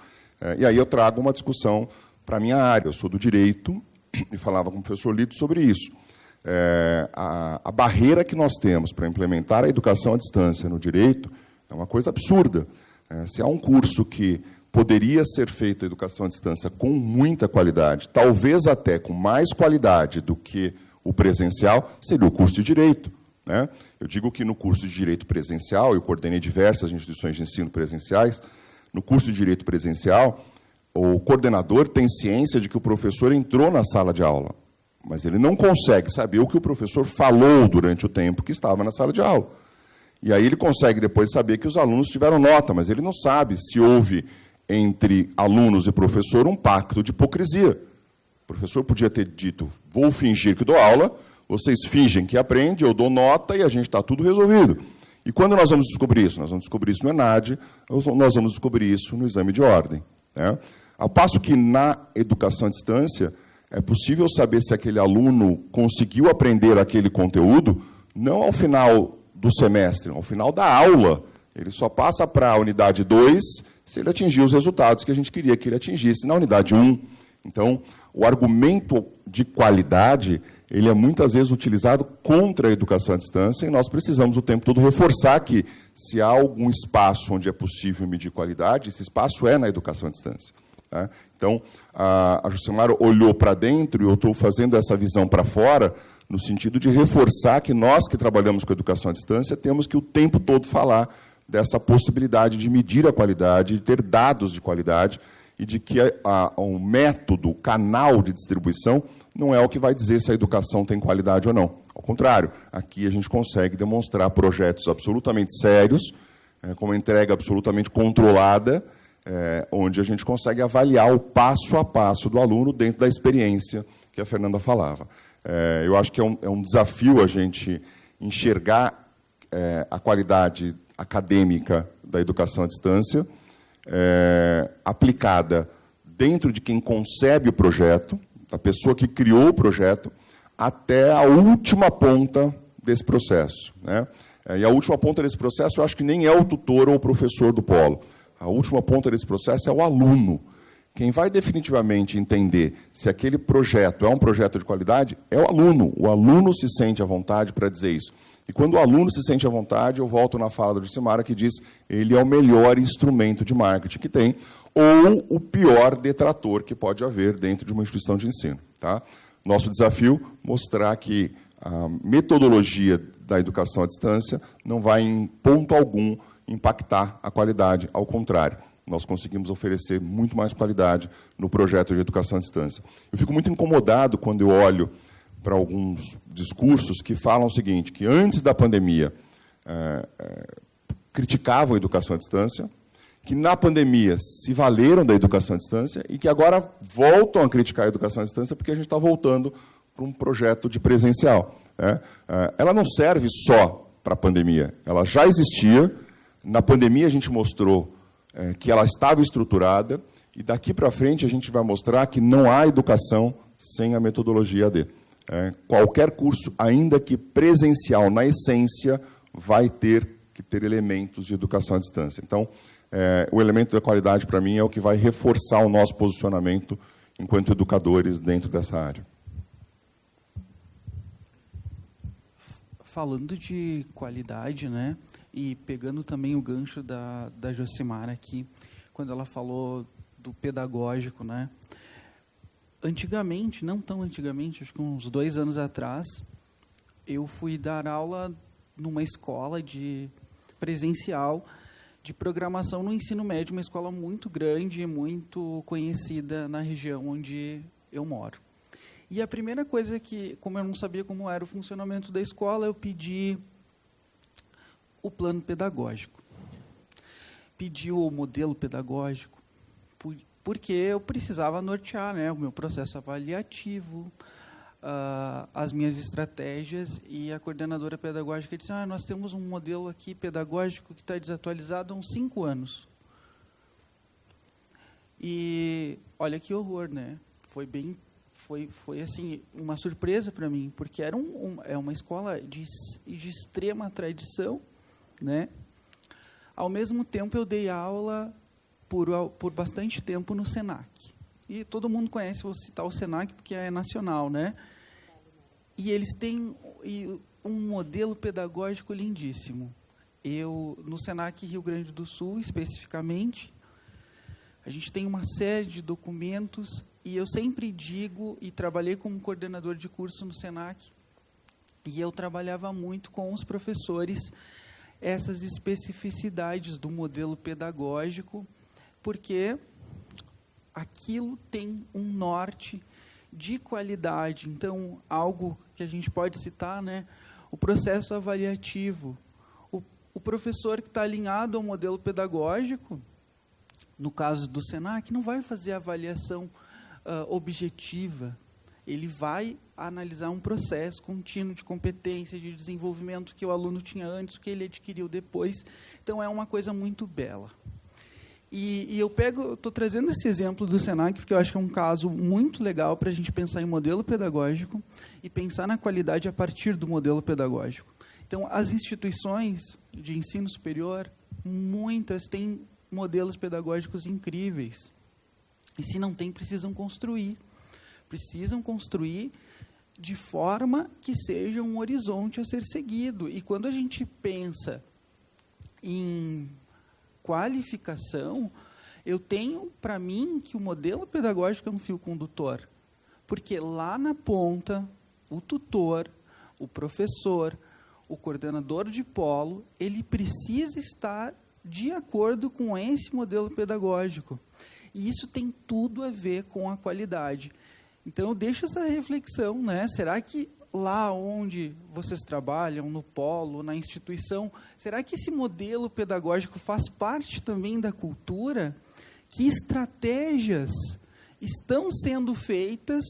E aí eu trago uma discussão para a minha área. Eu sou do direito e falava com o professor Lito sobre isso. A barreira que nós temos para implementar a educação à distância no direito é uma coisa absurda. Se há um curso que poderia ser feito a educação à distância com muita qualidade, talvez até com mais qualidade do que o presencial, seria o curso de Direito, né? Eu digo que no curso de Direito presencial, eu coordenei diversas instituições de ensino presenciais, no curso de Direito presencial, o coordenador tem ciência de que o professor entrou na sala de aula, mas ele não consegue saber o que o professor falou durante o tempo que estava na sala de aula. E aí ele consegue depois saber que os alunos tiveram nota, mas ele não sabe se houve entre alunos e professor um pacto de hipocrisia. O professor podia ter dito, vou fingir que dou aula, vocês fingem que aprendem, eu dou nota e a gente está tudo resolvido. E quando nós vamos descobrir isso? Nós vamos descobrir isso no ENAD, nós vamos descobrir isso no exame de ordem, né? Ao passo que na educação à distância é possível saber se aquele aluno conseguiu aprender aquele conteúdo, não ao final do semestre, ao final da aula. Ele só passa para a unidade 2 se ele atingir os resultados que a gente queria que ele atingisse na unidade 1. Então, o argumento de qualidade, ele é muitas vezes utilizado contra a educação à distância, e nós precisamos o tempo todo reforçar que, se há algum espaço onde é possível medir qualidade, esse espaço é na educação à distância. Tá? Então, a Josemara olhou para dentro, e eu estou fazendo essa visão para fora, no sentido de reforçar que nós que trabalhamos com educação à distância temos que o tempo todo falar dessa possibilidade de medir a qualidade, de ter dados de qualidade, e de que o método, o canal de distribuição, não é o que vai dizer se a educação tem qualidade ou não. Ao contrário, aqui a gente consegue demonstrar projetos absolutamente sérios, com uma entrega absolutamente controlada, onde a gente consegue avaliar o passo a passo do aluno dentro da experiência que a Fernanda falava. Eu acho que é um desafio a gente enxergar a qualidade acadêmica da educação à distância, aplicada dentro de quem concebe o projeto, da pessoa que criou o projeto, até a última ponta desse processo, né? E a última ponta desse processo, eu acho que nem é o tutor ou o professor do polo. A última ponta desse processo é o aluno. Quem vai definitivamente entender se aquele projeto é um projeto de qualidade é o aluno. O aluno se sente à vontade para dizer isso. E quando o aluno se sente à vontade, eu volto na fala da Josemara, que diz ele é o melhor instrumento de marketing que tem, ou o pior detrator que pode haver dentro de uma instituição de ensino. Tá? Nosso desafio, mostrar que a metodologia da educação à distância não vai, em ponto algum, impactar a qualidade. Ao contrário, nós conseguimos oferecer muito mais qualidade no projeto de educação à distância. Eu fico muito incomodado quando eu olho para alguns discursos que falam o seguinte, que antes da pandemia criticavam a educação à distância, que na pandemia se valeram da educação à distância e que agora voltam a criticar a educação à distância porque a gente está voltando para um projeto de presencial. Ela não serve só para a pandemia, ela já existia. Na pandemia a gente mostrou que ela estava estruturada e daqui para frente a gente vai mostrar que não há educação sem a metodologia AD. Qualquer curso, ainda que presencial na essência, vai ter que ter elementos de educação à distância. Então, o elemento da qualidade, para mim, é o que vai reforçar o nosso posicionamento enquanto educadores dentro dessa área.
Falando de qualidade, né, e pegando também o gancho da Josemara aqui, quando ela falou do pedagógico, né, antigamente, não tão antigamente, acho que uns 2 anos atrás, eu fui dar aula numa escola presencial de programação no ensino médio, uma escola muito grande, muito conhecida na região onde eu moro. E a primeira coisa que, como eu não sabia como era o funcionamento da escola, eu pedi o plano pedagógico. Pedi o modelo pedagógico, porque eu precisava nortear, né, o meu processo avaliativo, as minhas estratégias, e a coordenadora pedagógica disse, nós temos um modelo aqui pedagógico que está desatualizado há uns 5 anos. E olha que horror, né? Foi assim, uma surpresa para mim, porque é uma escola de extrema tradição, né? Ao mesmo tempo, eu dei aula por bastante tempo no Senac. E todo mundo conhece, vou citar o Senac, porque é nacional, né? E eles têm um modelo pedagógico lindíssimo. No Senac Rio Grande do Sul, especificamente, a gente tem uma série de documentos, e eu sempre digo, e trabalhei como coordenador de curso no Senac, e eu trabalhava muito com os professores essas especificidades do modelo pedagógico, porque aquilo tem um norte de qualidade. Então, algo que a gente pode citar, né, o processo avaliativo. O professor que está alinhado ao modelo pedagógico, no caso do Senac, não vai fazer avaliação objetiva. Ele vai analisar um processo contínuo de competência, de desenvolvimento que o aluno tinha antes, o que ele adquiriu depois. Então, é uma coisa muito bela. E eu estou trazendo esse exemplo do Senac, porque eu acho que é um caso muito legal para a gente pensar em modelo pedagógico e pensar na qualidade a partir do modelo pedagógico. Então, as instituições de ensino superior, muitas têm modelos pedagógicos incríveis. E se não tem, precisam construir. Precisam construir de forma que seja um horizonte a ser seguido. E quando a gente pensa em qualificação, eu tenho para mim que o modelo pedagógico é um fio condutor. Porque lá na ponta, o tutor, o professor, o coordenador de polo, ele precisa estar de acordo com esse modelo pedagógico. E isso tem tudo a ver com a qualidade. Então, eu deixo essa reflexão, né? Será que lá onde vocês trabalham, no polo, na instituição, será que esse modelo pedagógico faz parte também da cultura? Que estratégias estão sendo feitas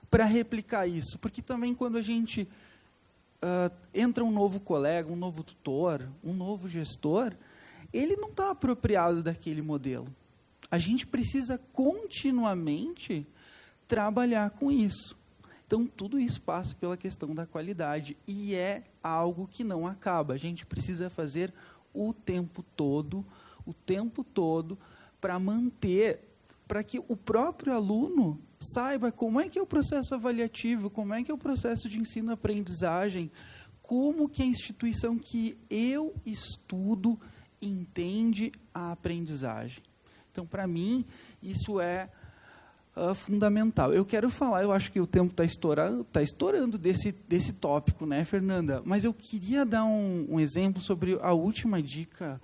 para replicar isso? Porque também quando a gente entra um novo colega, um novo tutor, um novo gestor, ele não está apropriado daquele modelo. A gente precisa continuamente trabalhar com isso. Então, tudo isso passa pela questão da qualidade e é algo que não acaba. A gente precisa fazer o tempo todo para manter, para que o próprio aluno saiba como é que é o processo avaliativo, como é que é o processo de ensino-aprendizagem, como que a instituição que eu estudo entende a aprendizagem. Então, para mim, isso é fundamental. Eu quero falar, eu acho que o tempo está estourando desse tópico, né, Fernanda? Mas eu queria dar um exemplo sobre a última dica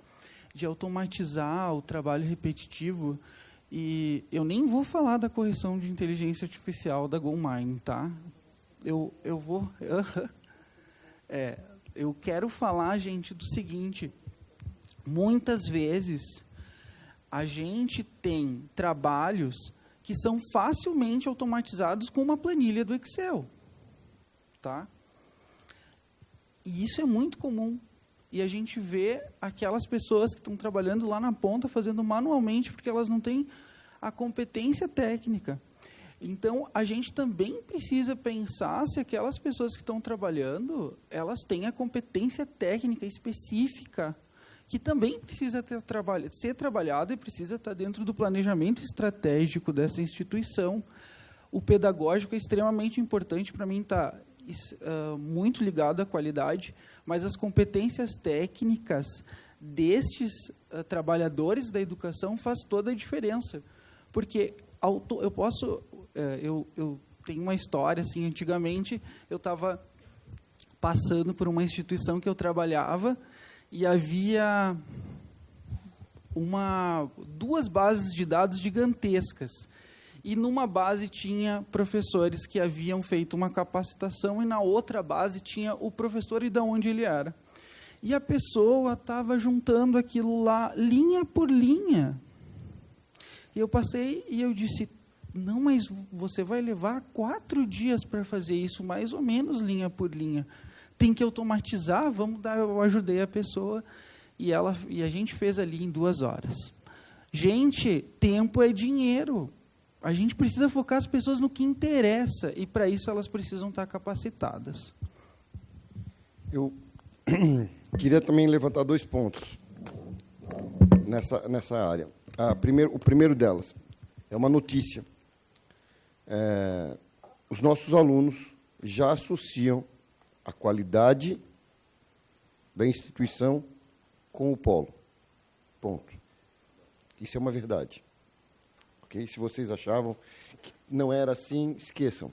de automatizar o trabalho repetitivo. E eu nem vou falar da correção de inteligência artificial da GoMine, tá? Eu quero falar, gente, do seguinte: muitas vezes a gente tem trabalhos que são facilmente automatizados com uma planilha do Excel, tá? E isso é muito comum. E a gente vê aquelas pessoas que estão trabalhando lá na ponta, fazendo manualmente, porque elas não têm a competência técnica. Então, a gente também precisa pensar se aquelas pessoas que estão trabalhando, elas têm a competência técnica específica, que também precisa ser trabalhada e precisa estar dentro do planejamento estratégico dessa instituição. O pedagógico é extremamente importante, para mim está muito ligado à qualidade, mas as competências técnicas destes trabalhadores da educação faz toda a diferença. Porque eu tenho uma história, assim, antigamente eu estava passando por uma instituição que eu trabalhava e havia duas bases de dados gigantescas. E numa base tinha professores que haviam feito uma capacitação e na outra base tinha o professor e de onde ele era. E a pessoa estava juntando aquilo lá, linha por linha. E eu passei e eu disse, não, mas você vai levar 4 dias para fazer isso, mais ou menos linha por linha. Tem que automatizar, eu ajudei a pessoa e a gente fez ali em 2 horas. Gente, tempo é dinheiro. A gente precisa focar as pessoas no que interessa e para isso elas precisam estar capacitadas.
Eu queria também levantar 2 pontos nessa área. O primeiro delas é uma notícia. Os nossos alunos já associam a qualidade da instituição com o polo. Ponto. Isso é uma verdade. Okay? Se vocês achavam que não era assim, esqueçam.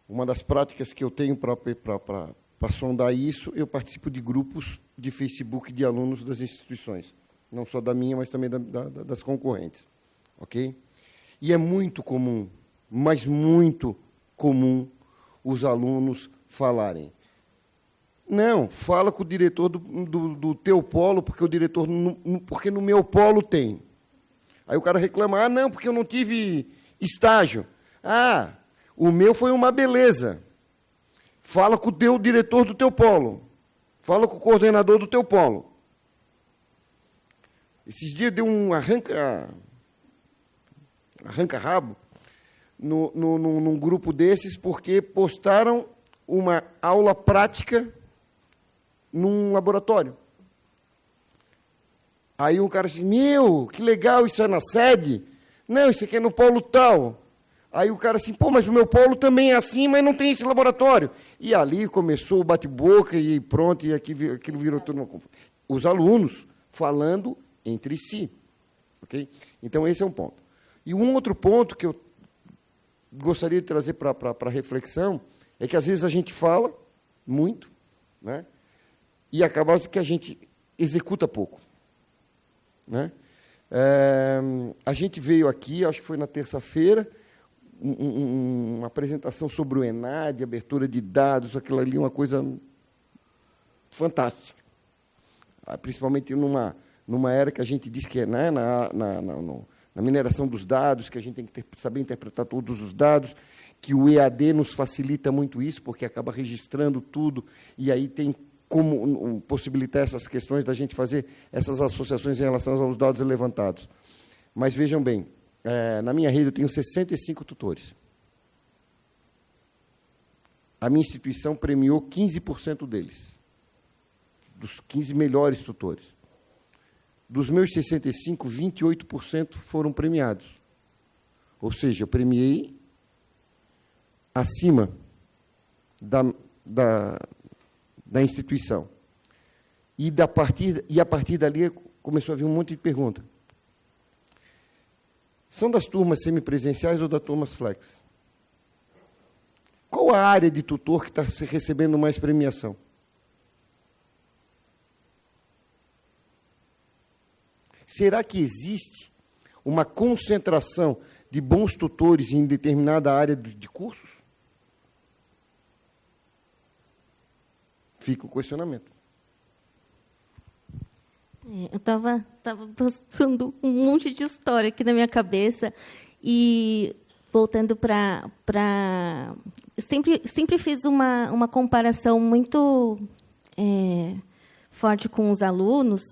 Uma das práticas que eu tenho para sondar isso, eu participo de grupos de Facebook de alunos das instituições. Não só da minha, mas também das concorrentes. Ok? E é muito comum, mas muito comum, os alunos falarem: não, fala com o diretor do teu polo, porque o diretor porque no meu polo tem. Aí o cara reclama: não, porque eu não tive estágio. O meu foi uma beleza. Fala com o teu diretor do teu polo. Fala com o coordenador do teu polo. Esses dias deu um arranca-rabo num grupo desses, porque postaram uma aula prática num laboratório. Aí o cara disse: meu, que legal, isso é na sede? Não, isso aqui é no polo tal. Aí o cara assim: pô, mas o meu polo também é assim, mas não tem esse laboratório. E ali começou o bate-boca e pronto, e aquilo virou tudo uma confusão. Os alunos falando entre si. Okay? Então, esse é um ponto. E um outro ponto que eu gostaria de trazer para reflexão é que, às vezes, a gente fala muito, né? E acaba que a gente executa pouco. Né? A gente veio aqui, acho que foi na terça-feira, uma apresentação sobre o ENAD, abertura de dados, aquilo ali, uma coisa fantástica. Principalmente numa era que a gente diz que é, né, na mineração dos dados, que a gente tem que saber interpretar todos os dados, que o EAD nos facilita muito isso, porque acaba registrando tudo, e aí tem como possibilitar essas questões da gente fazer essas associações em relação aos dados levantados. Mas vejam bem, na minha rede eu tenho 65 tutores. A minha instituição premiou 15% deles, dos 15 melhores tutores. Dos meus 65, 28% foram premiados. Ou seja, eu premiei acima da instituição. E a partir dali começou a vir um monte de perguntas. São das turmas semipresenciais ou das turmas flex? Qual a área de tutor que está recebendo mais premiação? Será que existe uma concentração de bons tutores em determinada área de cursos? Fica o questionamento.
Eu estava passando um monte de história aqui na minha cabeça e voltando para... Sempre fiz uma comparação muito forte com os alunos,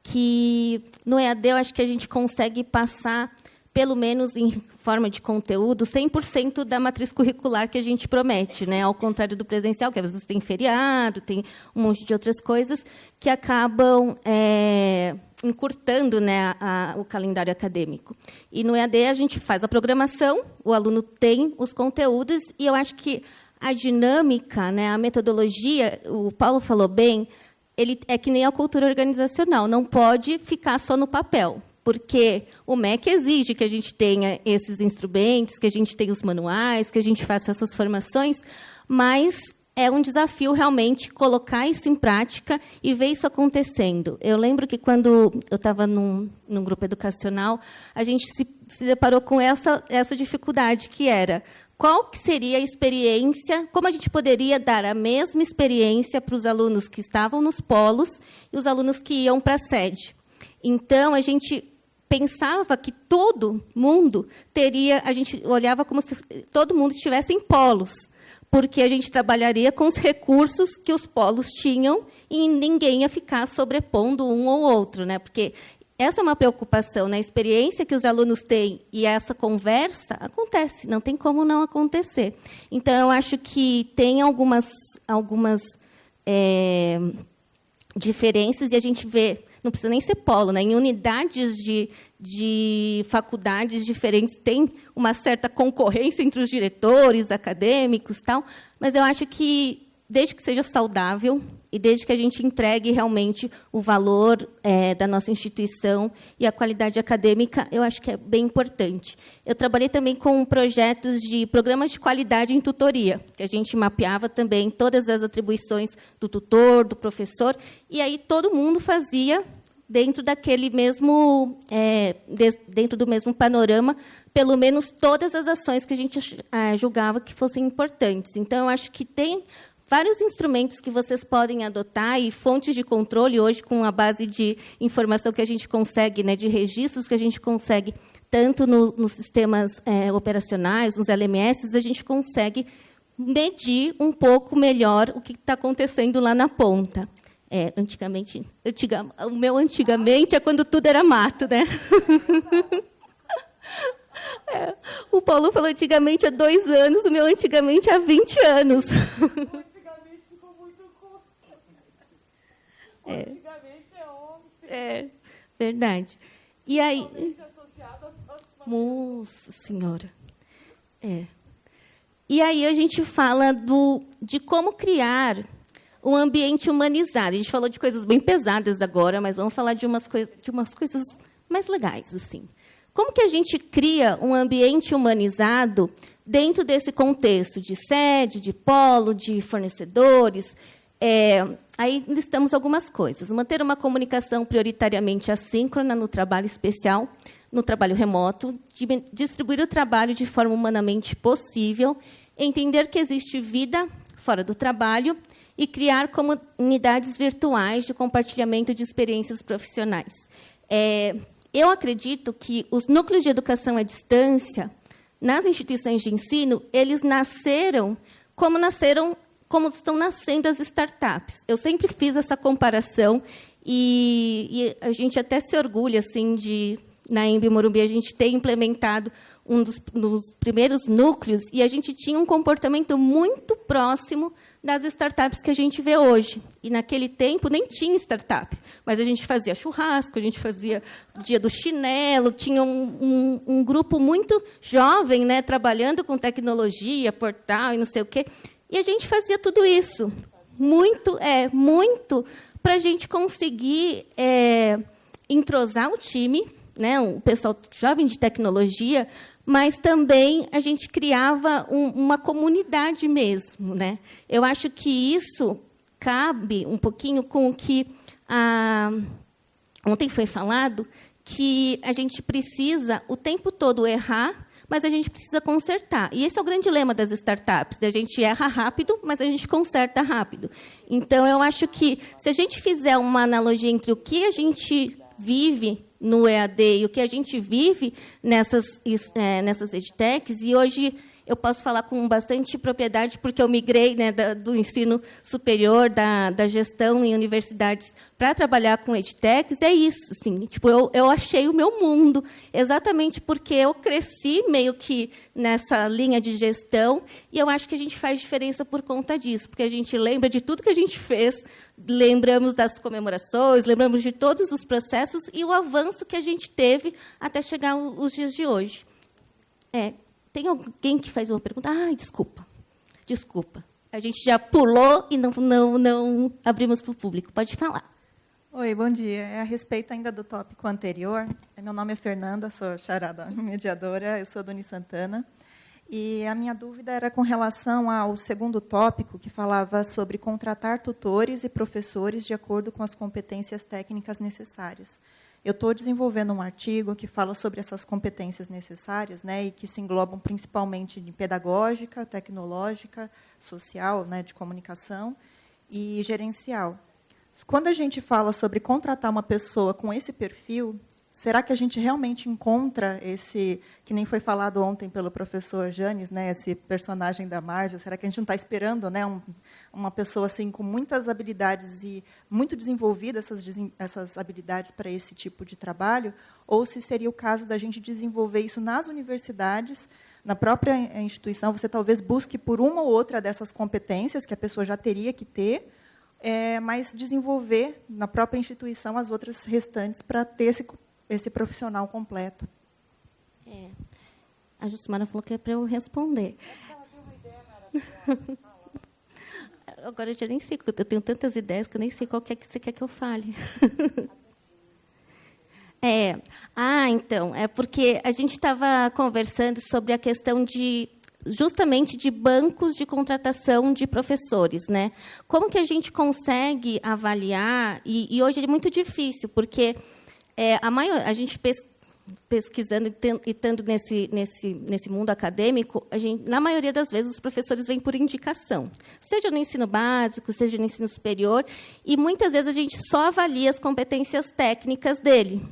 que no EAD eu acho que a gente consegue passar, pelo menos em forma de conteúdo, 100% da matriz curricular que a gente promete, né? Ao contrário do presencial, que às vezes tem feriado, tem um monte de outras coisas que acabam encurtando, né, o calendário acadêmico. E no EAD a gente faz a programação, o aluno tem os conteúdos, e eu acho que a dinâmica, né, a metodologia, o Paulo falou bem, ele é que nem a cultura organizacional, não pode ficar só no papel, porque o MEC exige que a gente tenha esses instrumentos, que a gente tenha os manuais, que a gente faça essas formações, mas é um desafio realmente colocar isso em prática e ver isso acontecendo. Eu lembro que, quando eu estava num grupo educacional, a gente se deparou com essa dificuldade, que era: qual que seria a experiência, como a gente poderia dar a mesma experiência para os alunos que estavam nos polos e os alunos que iam para a sede. Então, a gente pensava que todo mundo a gente olhava como se todo mundo estivesse em polos, porque a gente trabalharia com os recursos que os polos tinham e ninguém ia ficar sobrepondo um ou outro, né? Porque essa é uma preocupação, né? A experiência que os alunos têm e essa conversa acontece, não tem como não acontecer. Então, eu acho que tem algumas diferenças, e a gente vê, não precisa nem ser polo, né? Em unidades de faculdades diferentes tem uma certa concorrência entre os diretores, acadêmicos, tal, mas eu acho que, desde que seja saudável e desde que a gente entregue realmente o valor da nossa instituição e a qualidade acadêmica, eu acho que é bem importante. Eu trabalhei também com projetos de programas de qualidade em tutoria, que a gente mapeava também todas as atribuições do tutor, do professor, e aí todo mundo fazia dentro daquele mesmo, dentro do mesmo panorama, pelo menos todas as ações que a gente julgava que fossem importantes. Então, eu acho que tem vários instrumentos que vocês podem adotar e fontes de controle, hoje, com a base de informação que a gente consegue, né, de registros que a gente consegue, tanto nos sistemas operacionais, nos LMS, a gente consegue medir um pouco melhor o que está acontecendo lá na ponta. O meu antigamente é quando tudo era mato, né? O Paulo falou antigamente há 2 anos, o meu antigamente há 20 anos.
Antigamente ficou muito curto. Antigamente é ontem.
Verdade. E aí...
Associado às próximas...
Nossa Senhora. E aí a gente fala de como criar um ambiente humanizado. A gente falou de coisas bem pesadas agora, mas vamos falar de umas coisas mais legais, assim. Como que a gente cria um ambiente humanizado dentro desse contexto de sede, de polo, de fornecedores? Aí listamos algumas coisas. Manter uma comunicação prioritariamente assíncrona no trabalho especial, no trabalho remoto, distribuir o trabalho de forma humanamente possível, entender que existe vida fora do trabalho e criar comunidades virtuais de compartilhamento de experiências profissionais. Eu acredito que os núcleos de educação à distância, nas instituições de ensino, eles nasceram como estão nascendo as startups. Eu sempre fiz essa comparação e a gente até se orgulha assim, na Embi Morumbi, a gente ter implementado um dos primeiros núcleos, e a gente tinha um comportamento muito próximo das startups que a gente vê hoje. E, naquele tempo, nem tinha startup, mas a gente fazia churrasco, a gente fazia dia do chinelo, tinha um grupo muito jovem, né, trabalhando com tecnologia, portal e não sei o quê, e a gente fazia tudo isso, muito para a gente conseguir entrosar o time, né, o pessoal jovem de tecnologia, mas também a gente criava uma comunidade mesmo, né? Eu acho que isso cabe um pouquinho com o que ontem foi falado, que a gente precisa o tempo todo errar, mas a gente precisa consertar. E esse é o grande lema das startups, a gente erra rápido, mas a gente conserta rápido. Então, eu acho que, se a gente fizer uma analogia entre o que a gente vive no EAD e o que a gente vive nessas edtechs, e hoje eu posso falar com bastante propriedade, porque eu migrei, né, do ensino superior, da gestão em universidades, para trabalhar com edtechs, é isso. Assim, tipo, eu achei o meu mundo, exatamente porque eu cresci meio que nessa linha de gestão, e eu acho que a gente faz diferença por conta disso, porque a gente lembra de tudo que a gente fez, lembramos das comemorações, lembramos de todos os processos e o avanço que a gente teve até chegar aos dias de hoje. Tem alguém que faz uma pergunta? Ai, desculpa. A gente já pulou e não abrimos para o público. Pode falar.
Oi, bom dia. É a respeito ainda do tópico anterior. Meu nome é Fernanda, sou charada mediadora, eu sou Doni Santana. E a minha dúvida era com relação ao segundo tópico, que falava sobre contratar tutores e professores de acordo com as competências técnicas necessárias. Eu estou desenvolvendo um artigo que fala sobre essas competências necessárias, né, e que se englobam principalmente de pedagógica, tecnológica, social, né, de comunicação e gerencial. Quando a gente fala sobre contratar uma pessoa com esse perfil, será que a gente realmente encontra esse, que nem foi falado ontem pelo professor Janes, né, esse personagem da Marge? Será que a gente não está esperando, né, uma pessoa assim com muitas habilidades e muito desenvolvida essas habilidades para esse tipo de trabalho? Ou se seria o caso da gente desenvolver isso nas universidades, na própria instituição, você talvez busque por uma ou outra dessas competências que a pessoa já teria que ter, mas desenvolver na própria instituição as outras restantes para ter esse profissional completo.
A Jusmara falou que é para eu responder. Agora eu já nem sei, eu tenho tantas ideias que eu nem sei qual que é que você quer que eu fale. Então, é porque a gente estava conversando sobre a questão justamente de bancos de contratação de professores, né? Como que a gente consegue avaliar, e hoje é muito difícil, porque a gente pesquisando e estando nesse mundo acadêmico, na maioria das vezes, os professores vêm por indicação, seja no ensino básico, seja no ensino superior, e muitas vezes a gente só avalia as competências técnicas dele.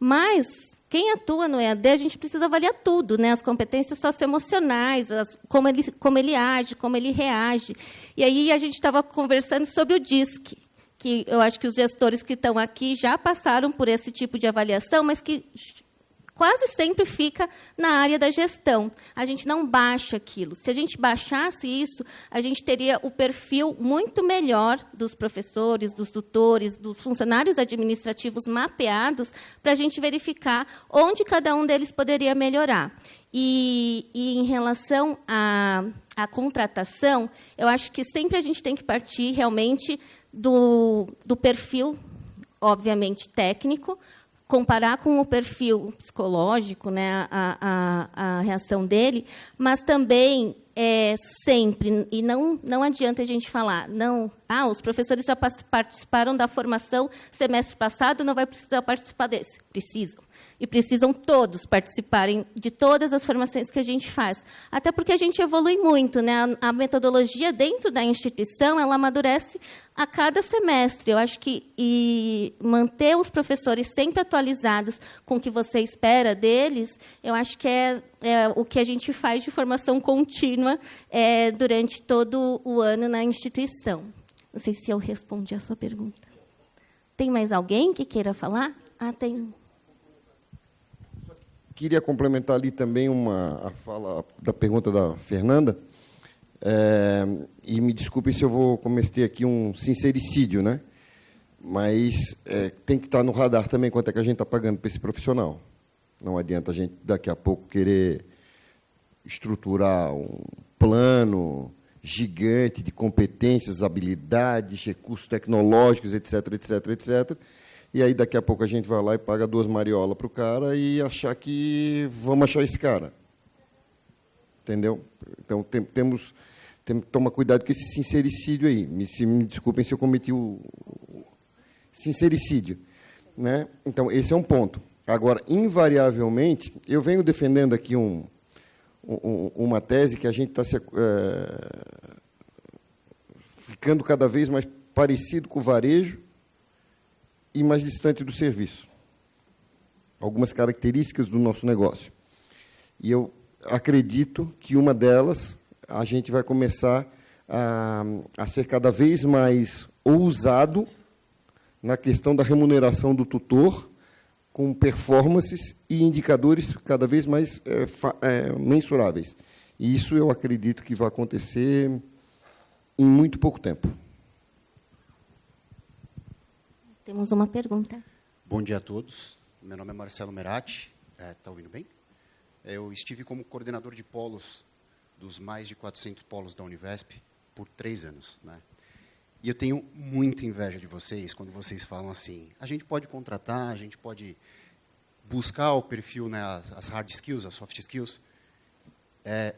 Mas quem atua no EAD, a gente precisa avaliar tudo, né? As competências socioemocionais, como ele age, como ele reage. E aí a gente estava conversando sobre o DISC, que eu acho que os gestores que estão aqui já passaram por esse tipo de avaliação, mas que quase sempre fica na área da gestão. A gente não baixa aquilo. Se a gente baixasse isso, a gente teria o perfil muito melhor dos professores, dos tutores, dos funcionários administrativos mapeados para a gente verificar onde cada um deles poderia melhorar. E em relação à contratação, eu acho que sempre a gente tem que partir realmente do perfil, obviamente, técnico, comparar com o perfil psicológico, né, a reação dele, mas também sempre, e não adianta a gente falar, os professores já participaram da formação semestre passado, não vai precisar participar desse. Precisam. E precisam todos participarem de todas as formações que a gente faz. Até porque a gente evolui muito, né? A metodologia dentro da instituição, ela amadurece a cada semestre. Eu acho que manter os professores sempre atualizados com o que você espera deles, eu acho que é o que a gente faz de formação contínua durante todo o ano na instituição. Não sei se eu respondi a sua pergunta. Tem mais alguém que queira falar? Tem.
Queria complementar ali também a fala da pergunta da Fernanda, e me desculpem se eu vou cometer aqui um sincericídio, né? Mas tem que estar no radar também quanto é que a gente está pagando para esse profissional. Não adianta a gente, daqui a pouco, querer estruturar um plano gigante de competências, habilidades, recursos tecnológicos, etc., etc., etc., e aí, daqui a pouco, a gente vai lá e paga 2 mariolas para o cara e achar que vamos achar esse cara. Entendeu? Então, temos que tomar cuidado com esse sincericídio aí. Me desculpem se eu cometi o sincericídio, né? Então, esse é um ponto. Agora, invariavelmente, eu venho defendendo aqui uma tese que a gente está ficando cada vez mais parecido com o varejo e mais distante do serviço. Algumas características do nosso negócio. E eu acredito que uma delas, a gente vai começar a ser cada vez mais ousado na questão da remuneração do tutor, com performances e indicadores cada vez mais mensuráveis. E isso eu acredito que vai acontecer em muito pouco tempo.
Temos uma pergunta.
Bom dia a todos. Meu nome é Marcelo Merati. Está ouvindo bem? Eu estive como coordenador de polos dos mais de 400 polos da Univesp por 3 anos, né? E eu tenho muita inveja de vocês quando vocês falam assim, a gente pode contratar, a gente pode buscar o perfil, né, as hard skills, as soft skills.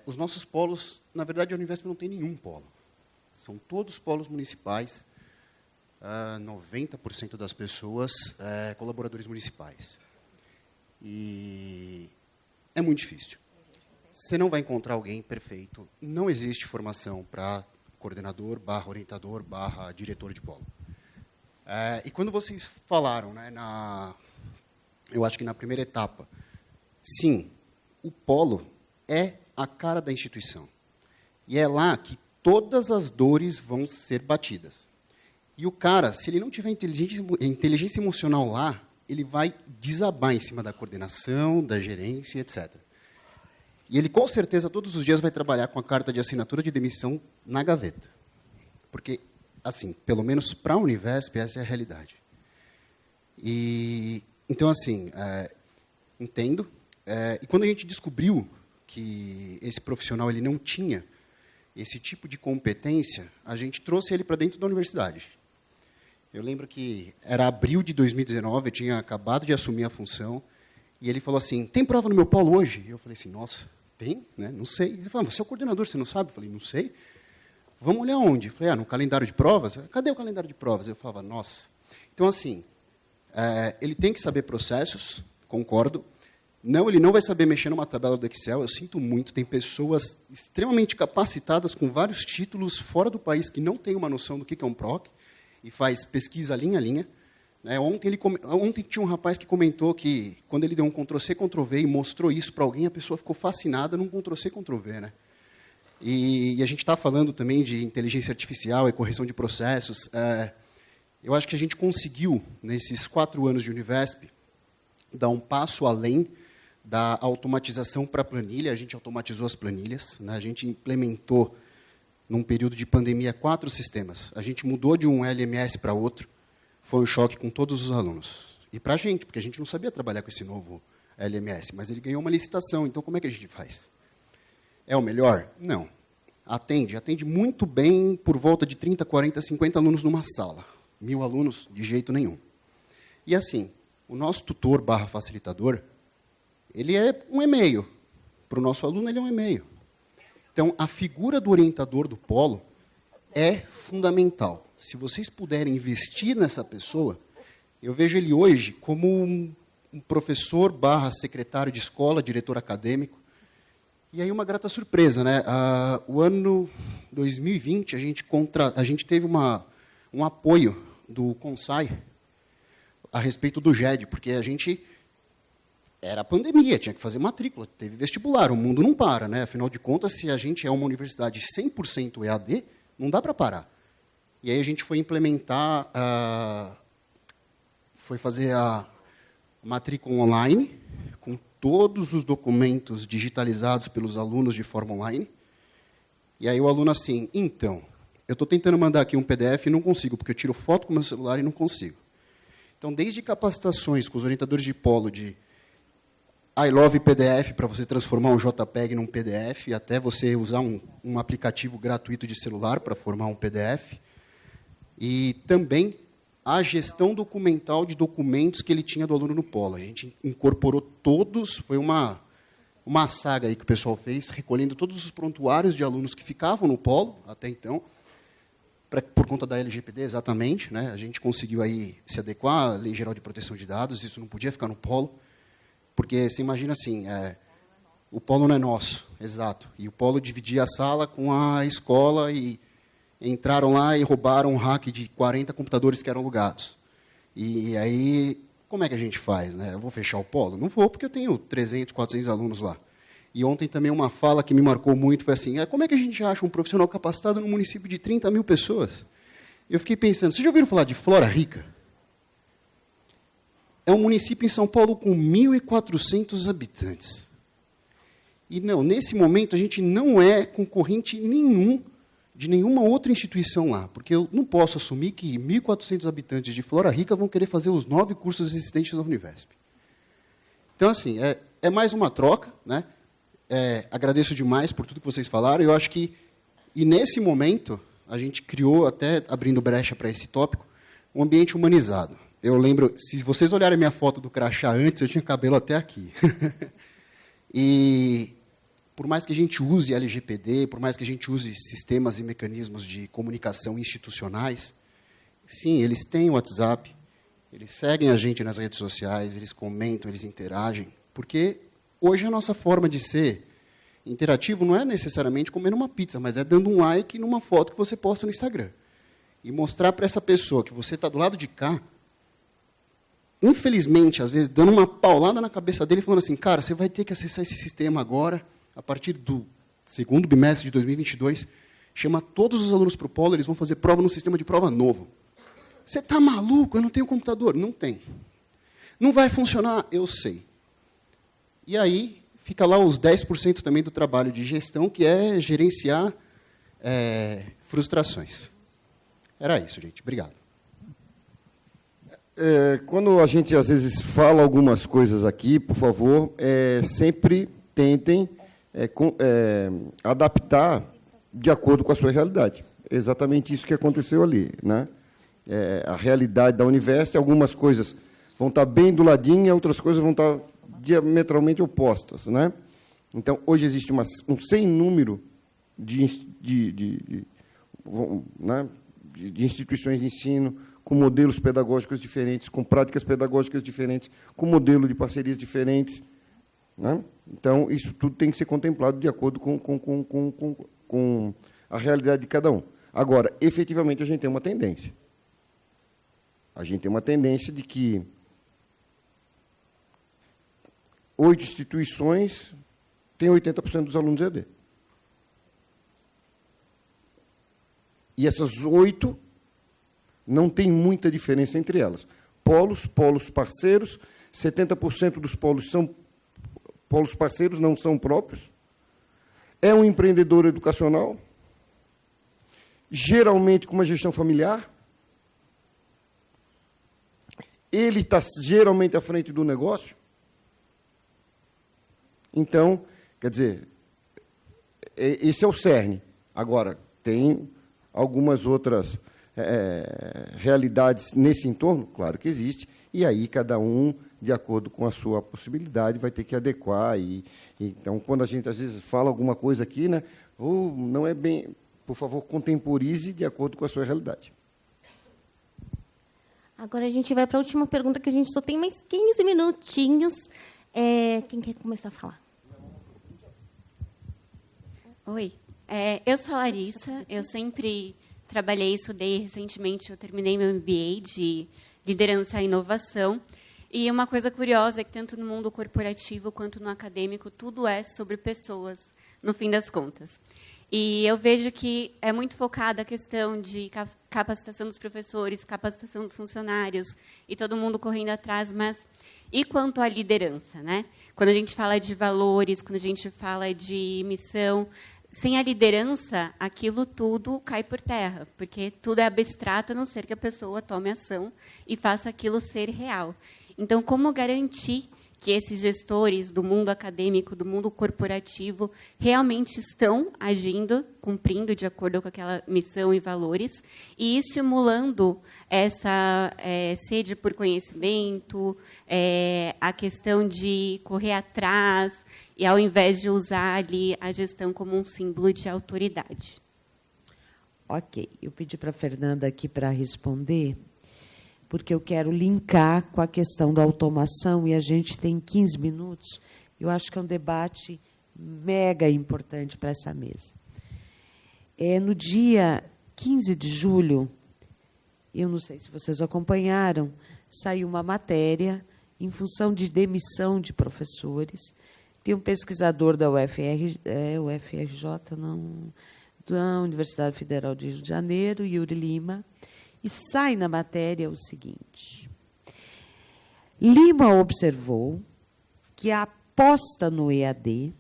Os nossos polos, na verdade, a Univesp não tem nenhum polo. São todos polos municipais. 90% das pessoas colaboradores municipais. E é muito difícil. Você não vai encontrar alguém perfeito. Não existe formação para coordenador, /orientador, /diretor de polo. E quando vocês falaram, né, eu acho que na primeira etapa, sim, o polo é a cara da instituição. E é lá que todas as dores vão ser batidas. E o cara, se ele não tiver inteligência emocional lá, ele vai desabar em cima da coordenação, da gerência, etc. E ele, com certeza, todos os dias vai trabalhar com a carta de assinatura de demissão na gaveta. Porque, assim, pelo menos para a Univesp, essa é a realidade. E, então, assim, entendo. E quando a gente descobriu que esse profissional ele não tinha esse tipo de competência, a gente trouxe ele para dentro da universidade. Eu lembro que era abril de 2019, eu tinha acabado de assumir a função, e ele falou assim, tem prova no meu polo hoje? E eu falei assim, nossa, tem? Né? Não sei. Ele falou, você é o coordenador, você não sabe? Eu falei, não sei. Vamos olhar onde? Eu falei, no calendário de provas? Cadê o calendário de provas? Eu falava, nossa. Então, assim, ele tem que saber processos, concordo. Não, ele não vai saber mexer numa tabela do Excel, eu sinto muito, tem pessoas extremamente capacitadas com vários títulos fora do país que não têm uma noção do que é um PROC, e faz pesquisa linha a linha. Ontem tinha um rapaz que comentou que, quando ele deu um Ctrl-C, Ctrl-V e mostrou isso para alguém, a pessoa ficou fascinada num Ctrl-C, Ctrl-V. Né? E a gente está falando também de inteligência artificial e correção de processos. Eu acho que a gente conseguiu, nesses 4 anos de Univesp, dar um passo além da automatização para a planilha. A gente automatizou as planilhas, né? A gente implementou, num período de pandemia, 4 sistemas. A gente mudou de um LMS para outro. Foi um choque com todos os alunos. E para a gente, porque a gente não sabia trabalhar com esse novo LMS, mas ele ganhou uma licitação, então como é que a gente faz? É o melhor? Não. Atende muito bem por volta de 30, 40, 50 alunos numa sala. 1000 alunos, de jeito nenhum. E assim, o nosso tutor / facilitador, ele é um e-mail. Para o nosso aluno, ele é um e-mail. Então, a figura do orientador do polo é fundamental. Se vocês puderem investir nessa pessoa, eu vejo ele hoje como um professor / secretário de escola, diretor acadêmico. E aí uma grata surpresa, né? O ano 2020, a gente teve um apoio do CONSAI a respeito do GED, porque a gente... Era pandemia, tinha que fazer matrícula, teve vestibular, o mundo não para, né? Afinal de contas, se a gente é uma universidade 100% EAD, não dá para parar. E aí a gente foi implementar, foi fazer a matrícula online, com todos os documentos digitalizados pelos alunos de forma online. E aí o aluno assim, então, eu estou tentando mandar aqui um PDF e não consigo, porque eu tiro foto com o meu celular e não consigo. Então, desde capacitações com os orientadores de polo de I Love PDF, para você transformar um JPEG num PDF, até você usar um aplicativo gratuito de celular para formar um PDF. E também a gestão documental de documentos que ele tinha do aluno no polo. A gente incorporou todos, foi uma saga aí que o pessoal fez, recolhendo todos os prontuários de alunos que ficavam no polo, até então, por conta da LGPD, exatamente. Né? A gente conseguiu aí se adequar à Lei Geral de Proteção de Dados, isso não podia ficar no polo. Porque você imagina assim, o polo não é nosso, exato. E o polo dividia a sala com a escola e entraram lá e roubaram um hack de 40 computadores que eram alugados. E aí, como é que a gente faz? Né? Eu vou fechar o polo? Não vou, porque eu tenho 300, 400 alunos lá. E ontem também uma fala que me marcou muito foi assim, como é que a gente acha um profissional capacitado num município de 30 mil pessoas? Eu fiquei pensando, vocês já ouviram falar de Flora Rica? É um município em São Paulo com 1.400 habitantes. E, não, nesse momento, a gente não é concorrente nenhum de nenhuma outra instituição lá, porque eu não posso assumir que 1.400 habitantes de Flora Rica vão querer fazer os 9 cursos existentes da Univesp. Então, assim, é mais uma troca. Né? Agradeço demais por tudo que vocês falaram. Eu acho que, e nesse momento, a gente criou, até abrindo brecha para esse tópico, um ambiente humanizado. Eu lembro, se vocês olharem a minha foto do crachá antes, eu tinha cabelo até aqui. E, por mais que a gente use LGPD, por mais que a gente use sistemas e mecanismos de comunicação institucionais, sim, eles têm o WhatsApp, eles seguem a gente nas redes sociais, eles comentam, eles interagem, porque hoje a nossa forma de ser interativo não é necessariamente comendo uma pizza, mas é dando um like numa foto que você posta no Instagram. E mostrar para essa pessoa que você está do lado de cá, infelizmente, às vezes, dando uma paulada na cabeça dele, falando assim, cara, você vai ter que acessar esse sistema agora, a partir do segundo bimestre de 2022, chama todos os alunos para o polo, eles vão fazer prova no sistema de prova novo. Você está maluco? Eu não tenho computador. Não tem. Não vai funcionar? Eu sei. E aí, fica lá os 10% também do trabalho de gestão, que é gerenciar frustrações. Era isso, gente. Obrigado.
Quando a gente, às vezes, fala algumas coisas aqui, por favor, sempre tentem adaptar de acordo com a sua realidade. Exatamente isso que aconteceu ali, né? A realidade da Univesp, algumas coisas vão estar bem do ladinho e outras coisas vão estar diametralmente opostas, né? Então, hoje existe um sem número de instituições de ensino com modelos pedagógicos diferentes, com práticas pedagógicas diferentes, com modelo de parcerias diferentes, né? Então, isso tudo tem que ser contemplado de acordo com a realidade de cada um. Agora, efetivamente, a gente tem uma tendência. A gente tem uma tendência de que 8 instituições têm 80% dos alunos EAD. E essas 8 não tem muita diferença entre elas. Polos parceiros, 70% dos polos são polos parceiros, não são próprios. É um empreendedor educacional, geralmente com uma gestão familiar. Ele está geralmente à frente do negócio. Então, quer dizer, esse é o cerne. Agora, tem algumas outras realidades nesse entorno? Claro que existe. E aí, cada um, de acordo com a sua possibilidade, vai ter que adequar. Então, quando a gente, às vezes, fala alguma coisa aqui, né, não é bem... Por favor, contemporize de acordo com a sua realidade.
Agora a gente vai para a última pergunta, que a gente só tem mais 15 minutinhos. Quem quer começar a falar?
Oi, eu sou a Larissa, eu sempre trabalhei, estudei recentemente, eu terminei meu MBA de liderança e inovação. E uma coisa curiosa é que tanto no mundo corporativo quanto no acadêmico, tudo é sobre pessoas, no fim das contas. E eu vejo que é muito focada a questão de capacitação dos professores, capacitação dos funcionários, e todo mundo correndo atrás, mas e quanto à liderança, né? Quando a gente fala de valores, quando a gente fala de missão, sem a liderança, aquilo tudo cai por terra, porque tudo é abstrato, a não ser que a pessoa tome ação e faça aquilo ser real. Então, como garantir que esses gestores do mundo acadêmico, do mundo corporativo, realmente estão agindo, cumprindo de acordo com aquela missão e valores, e estimulando essa sede por conhecimento, a questão de correr atrás, e ao invés de usar ali a gestão como um símbolo de autoridade.
Ok, eu pedi para a Fernanda aqui para responder, porque eu quero linkar com a questão da automação, e a gente tem 15 minutos. Eu acho que é um debate mega importante para essa mesa. No dia 15 de julho, eu não sei se vocês acompanharam, saiu uma matéria em função de demissão de professores. Tem um pesquisador da UFRJ, não, da Universidade Federal de Rio de Janeiro, Yuri Lima, e sai na matéria o seguinte: Lima observou que a aposta no EAD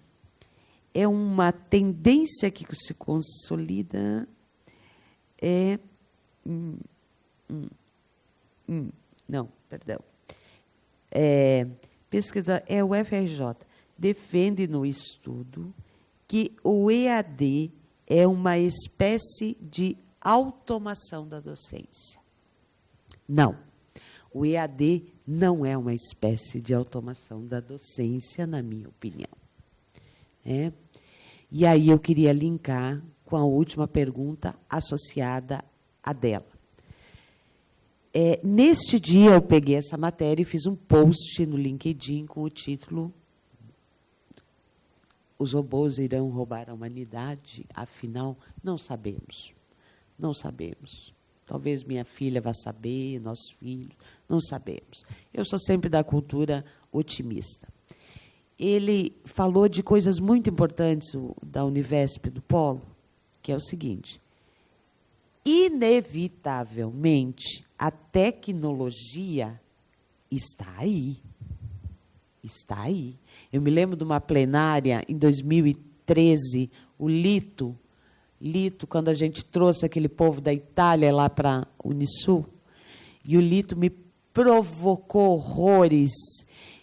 é uma tendência que se consolida. Não, perdão. Pesquisa, o FRJ defende no estudo que o EAD é uma espécie de automação da docência. Não. O EAD não é uma espécie de automação da docência, na minha opinião. E aí eu queria linkar com a última pergunta associada à dela. Neste dia, eu peguei essa matéria e fiz um post no LinkedIn com o título Os robôs irão roubar a humanidade? Afinal, não sabemos. Não sabemos. Talvez minha filha vá saber, nossos filhos, não sabemos. Eu sou sempre da cultura otimista. Ele falou de coisas muito importantes da Univesp do Polo, que é o seguinte: inevitavelmente, a tecnologia está aí. Está aí. Eu me lembro de uma plenária, em 2013, o Lito, quando a gente trouxe aquele povo da Itália lá para a Unisul, e o Lito me provocou horrores.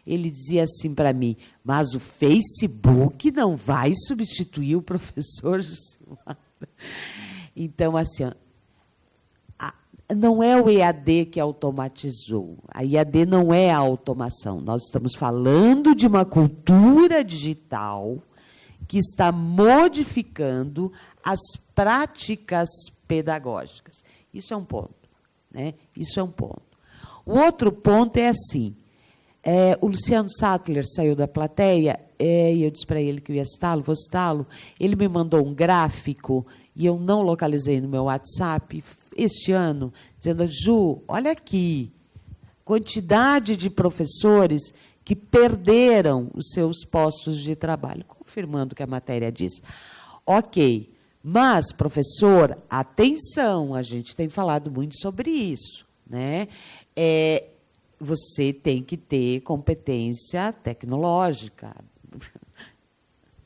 Ele dizia assim para mim: mas o Facebook não vai substituir o professor Jucimara. Então, assim, não é o EAD que automatizou. A EAD não é a automação. Nós estamos falando de uma cultura digital que está modificando as práticas pedagógicas. Isso é um ponto, né? Isso é um ponto. O outro ponto é assim: o Luciano Sattler saiu da plateia, e eu disse para ele que eu ia citá-lo, vou citá-lo. Ele me mandou um gráfico, e eu não localizei no meu WhatsApp, este ano, dizendo: Ju, olha aqui, quantidade de professores que perderam os seus postos de trabalho, confirmando o que a matéria diz. Ok, mas, professor, atenção, a gente tem falado muito sobre isso, né? Você tem que ter competência tecnológica.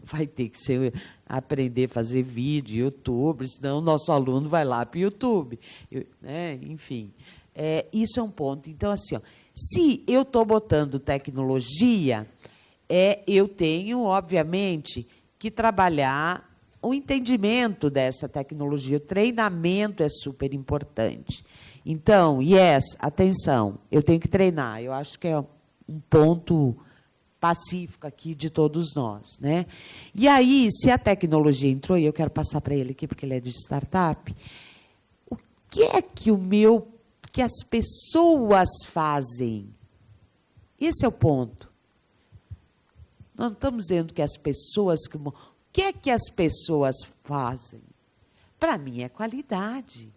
Vai ter que aprender a fazer vídeo, YouTube, senão o nosso aluno vai lá para o YouTube. Né? Enfim, isso é um ponto. Então, assim, se eu estou botando tecnologia, eu tenho, obviamente, que trabalhar o entendimento dessa tecnologia. O treinamento é super importante. Então, atenção, eu tenho que treinar. Eu acho que é um ponto pacífico aqui de todos nós, né? E aí, se a tecnologia entrou, e eu quero passar para ele aqui, porque ele é de startup, o que é que as pessoas fazem? Esse é o ponto. Nós não estamos dizendo que as pessoas... O que é que as pessoas fazem? Para mim, é qualidade.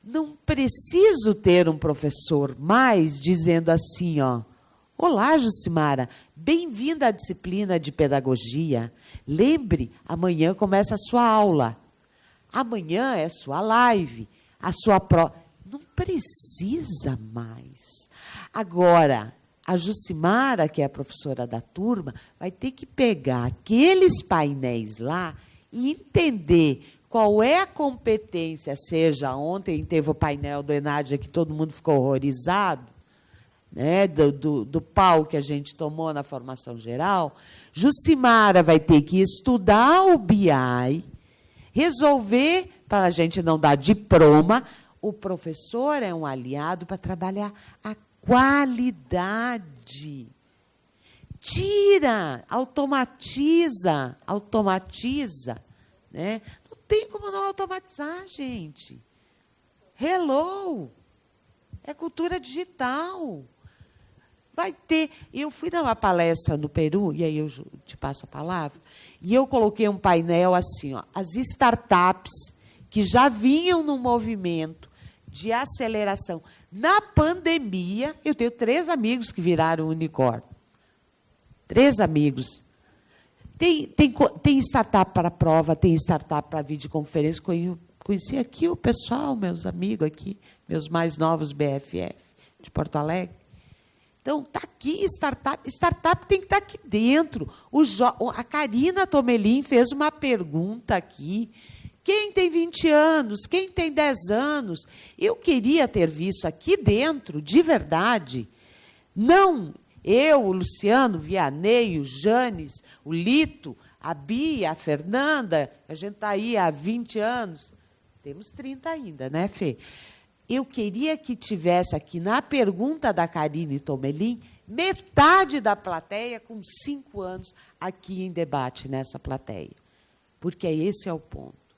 Não preciso ter um professor mais dizendo assim, ó: olá, Jucimara, bem-vinda à disciplina de pedagogia. Lembre, amanhã começa a sua aula. Amanhã é sua live, a sua prova. Não precisa mais. Agora, a Jucimara, que é a professora da turma, vai ter que pegar aqueles painéis lá e entender qual é a competência, seja ontem teve o painel do Enádia que todo mundo ficou horrorizado, né, do pau que a gente tomou na formação geral. Jucimara vai ter que estudar o BI, resolver, para a gente não dar diploma. O professor é um aliado para trabalhar a qualidade. Tira, automatiza, né? Não tem como não automatizar, gente. Hello! É cultura digital. Vai ter... Eu fui dar uma palestra no Peru, e aí eu te passo a palavra, e eu coloquei um painel assim, ó, as startups que já vinham no movimento de aceleração. Na pandemia, eu tenho 3 amigos que viraram unicórnio. 3 amigos. Tem startup para prova, tem startup para videoconferência. Conheci aqui o pessoal, meus amigos aqui, meus mais novos BFF de Porto Alegre. Então, está aqui startup. Startup tem que estar aqui dentro. A Karina Tomelin fez uma pergunta aqui. Quem tem 20 anos? Quem tem 10 anos? Eu queria ter visto aqui dentro, de verdade, não eu, o Luciano, Vianney, o Janes, o Lito, a Bia, a Fernanda, a gente está aí há 20 anos. Temos 30 ainda, né, Fê? Eu queria que tivesse aqui, na pergunta da Karine Tomelin, metade da plateia com 5 anos aqui em debate nessa plateia. Porque esse é o ponto.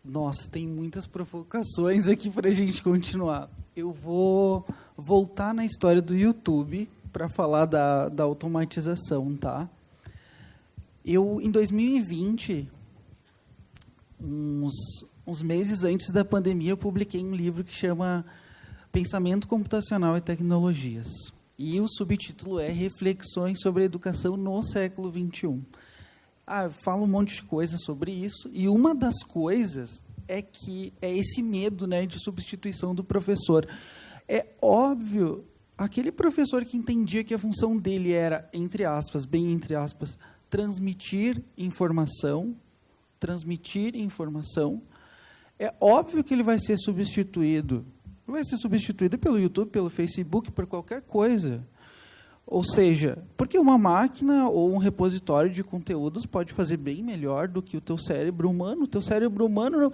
Nossa, tem muitas provocações aqui para a gente continuar. Eu vou voltar na história do YouTube para falar da automatização, tá? Eu, em 2020, uns uns meses antes da pandemia, eu publiquei um livro que chama Pensamento Computacional e Tecnologias. E o subtítulo é Reflexões sobre a Educação no Século XXI. Eu falo um monte de coisa sobre isso, e uma das coisas é que é esse medo, né, de substituição do professor. É óbvio, aquele professor que entendia que a função dele era, entre aspas, bem entre aspas, transmitir informação, é óbvio que ele vai ser substituído. Vai ser substituído pelo YouTube, pelo Facebook, por qualquer coisa. Ou seja, porque uma máquina ou um repositório de conteúdos pode fazer bem melhor do que o teu cérebro humano. O teu cérebro humano,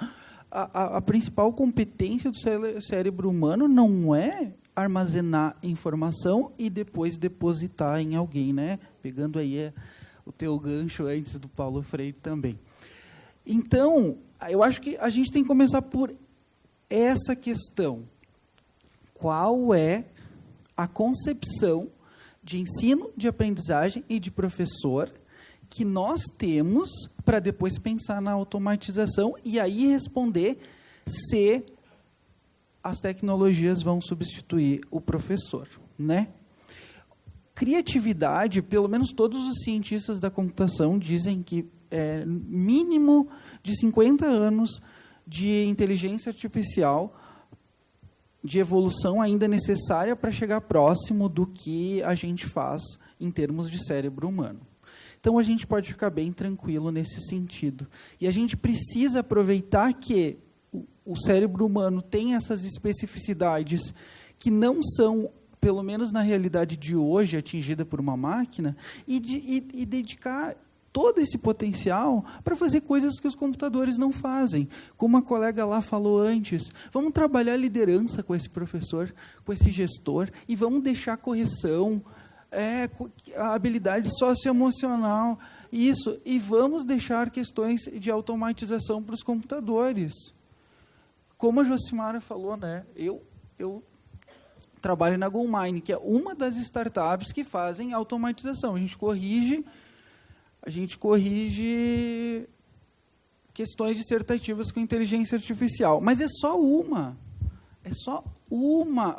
a principal competência do cérebro humano não é armazenar informação e depois depositar em alguém, né? Pegando aí o teu gancho antes do Paulo Freire também. Então, eu acho que a gente tem que começar por essa questão. Qual é a concepção de ensino, de aprendizagem e de professor que nós temos para depois pensar na automatização e aí responder se as tecnologias vão substituir o professor, né? Criatividade, pelo menos todos os cientistas da computação dizem que é mínimo de 50 anos de inteligência artificial, de evolução ainda necessária para chegar próximo do que a gente faz em termos de cérebro humano. Então, a gente pode ficar bem tranquilo nesse sentido. E a gente precisa aproveitar que o cérebro humano tem essas especificidades que não são, pelo menos na realidade de hoje, atingida por uma máquina, e dedicar todo esse potencial para fazer coisas que os computadores não fazem. Como a colega lá falou antes, vamos trabalhar liderança com esse professor, com esse gestor, e vamos deixar correção, a habilidade socioemocional, isso, e vamos deixar questões de automatização para os computadores. Como a Josimara falou, né, eu trabalho na GoMine, que é uma das startups que fazem automatização. A gente corrige questões dissertativas com inteligência artificial, mas é só uma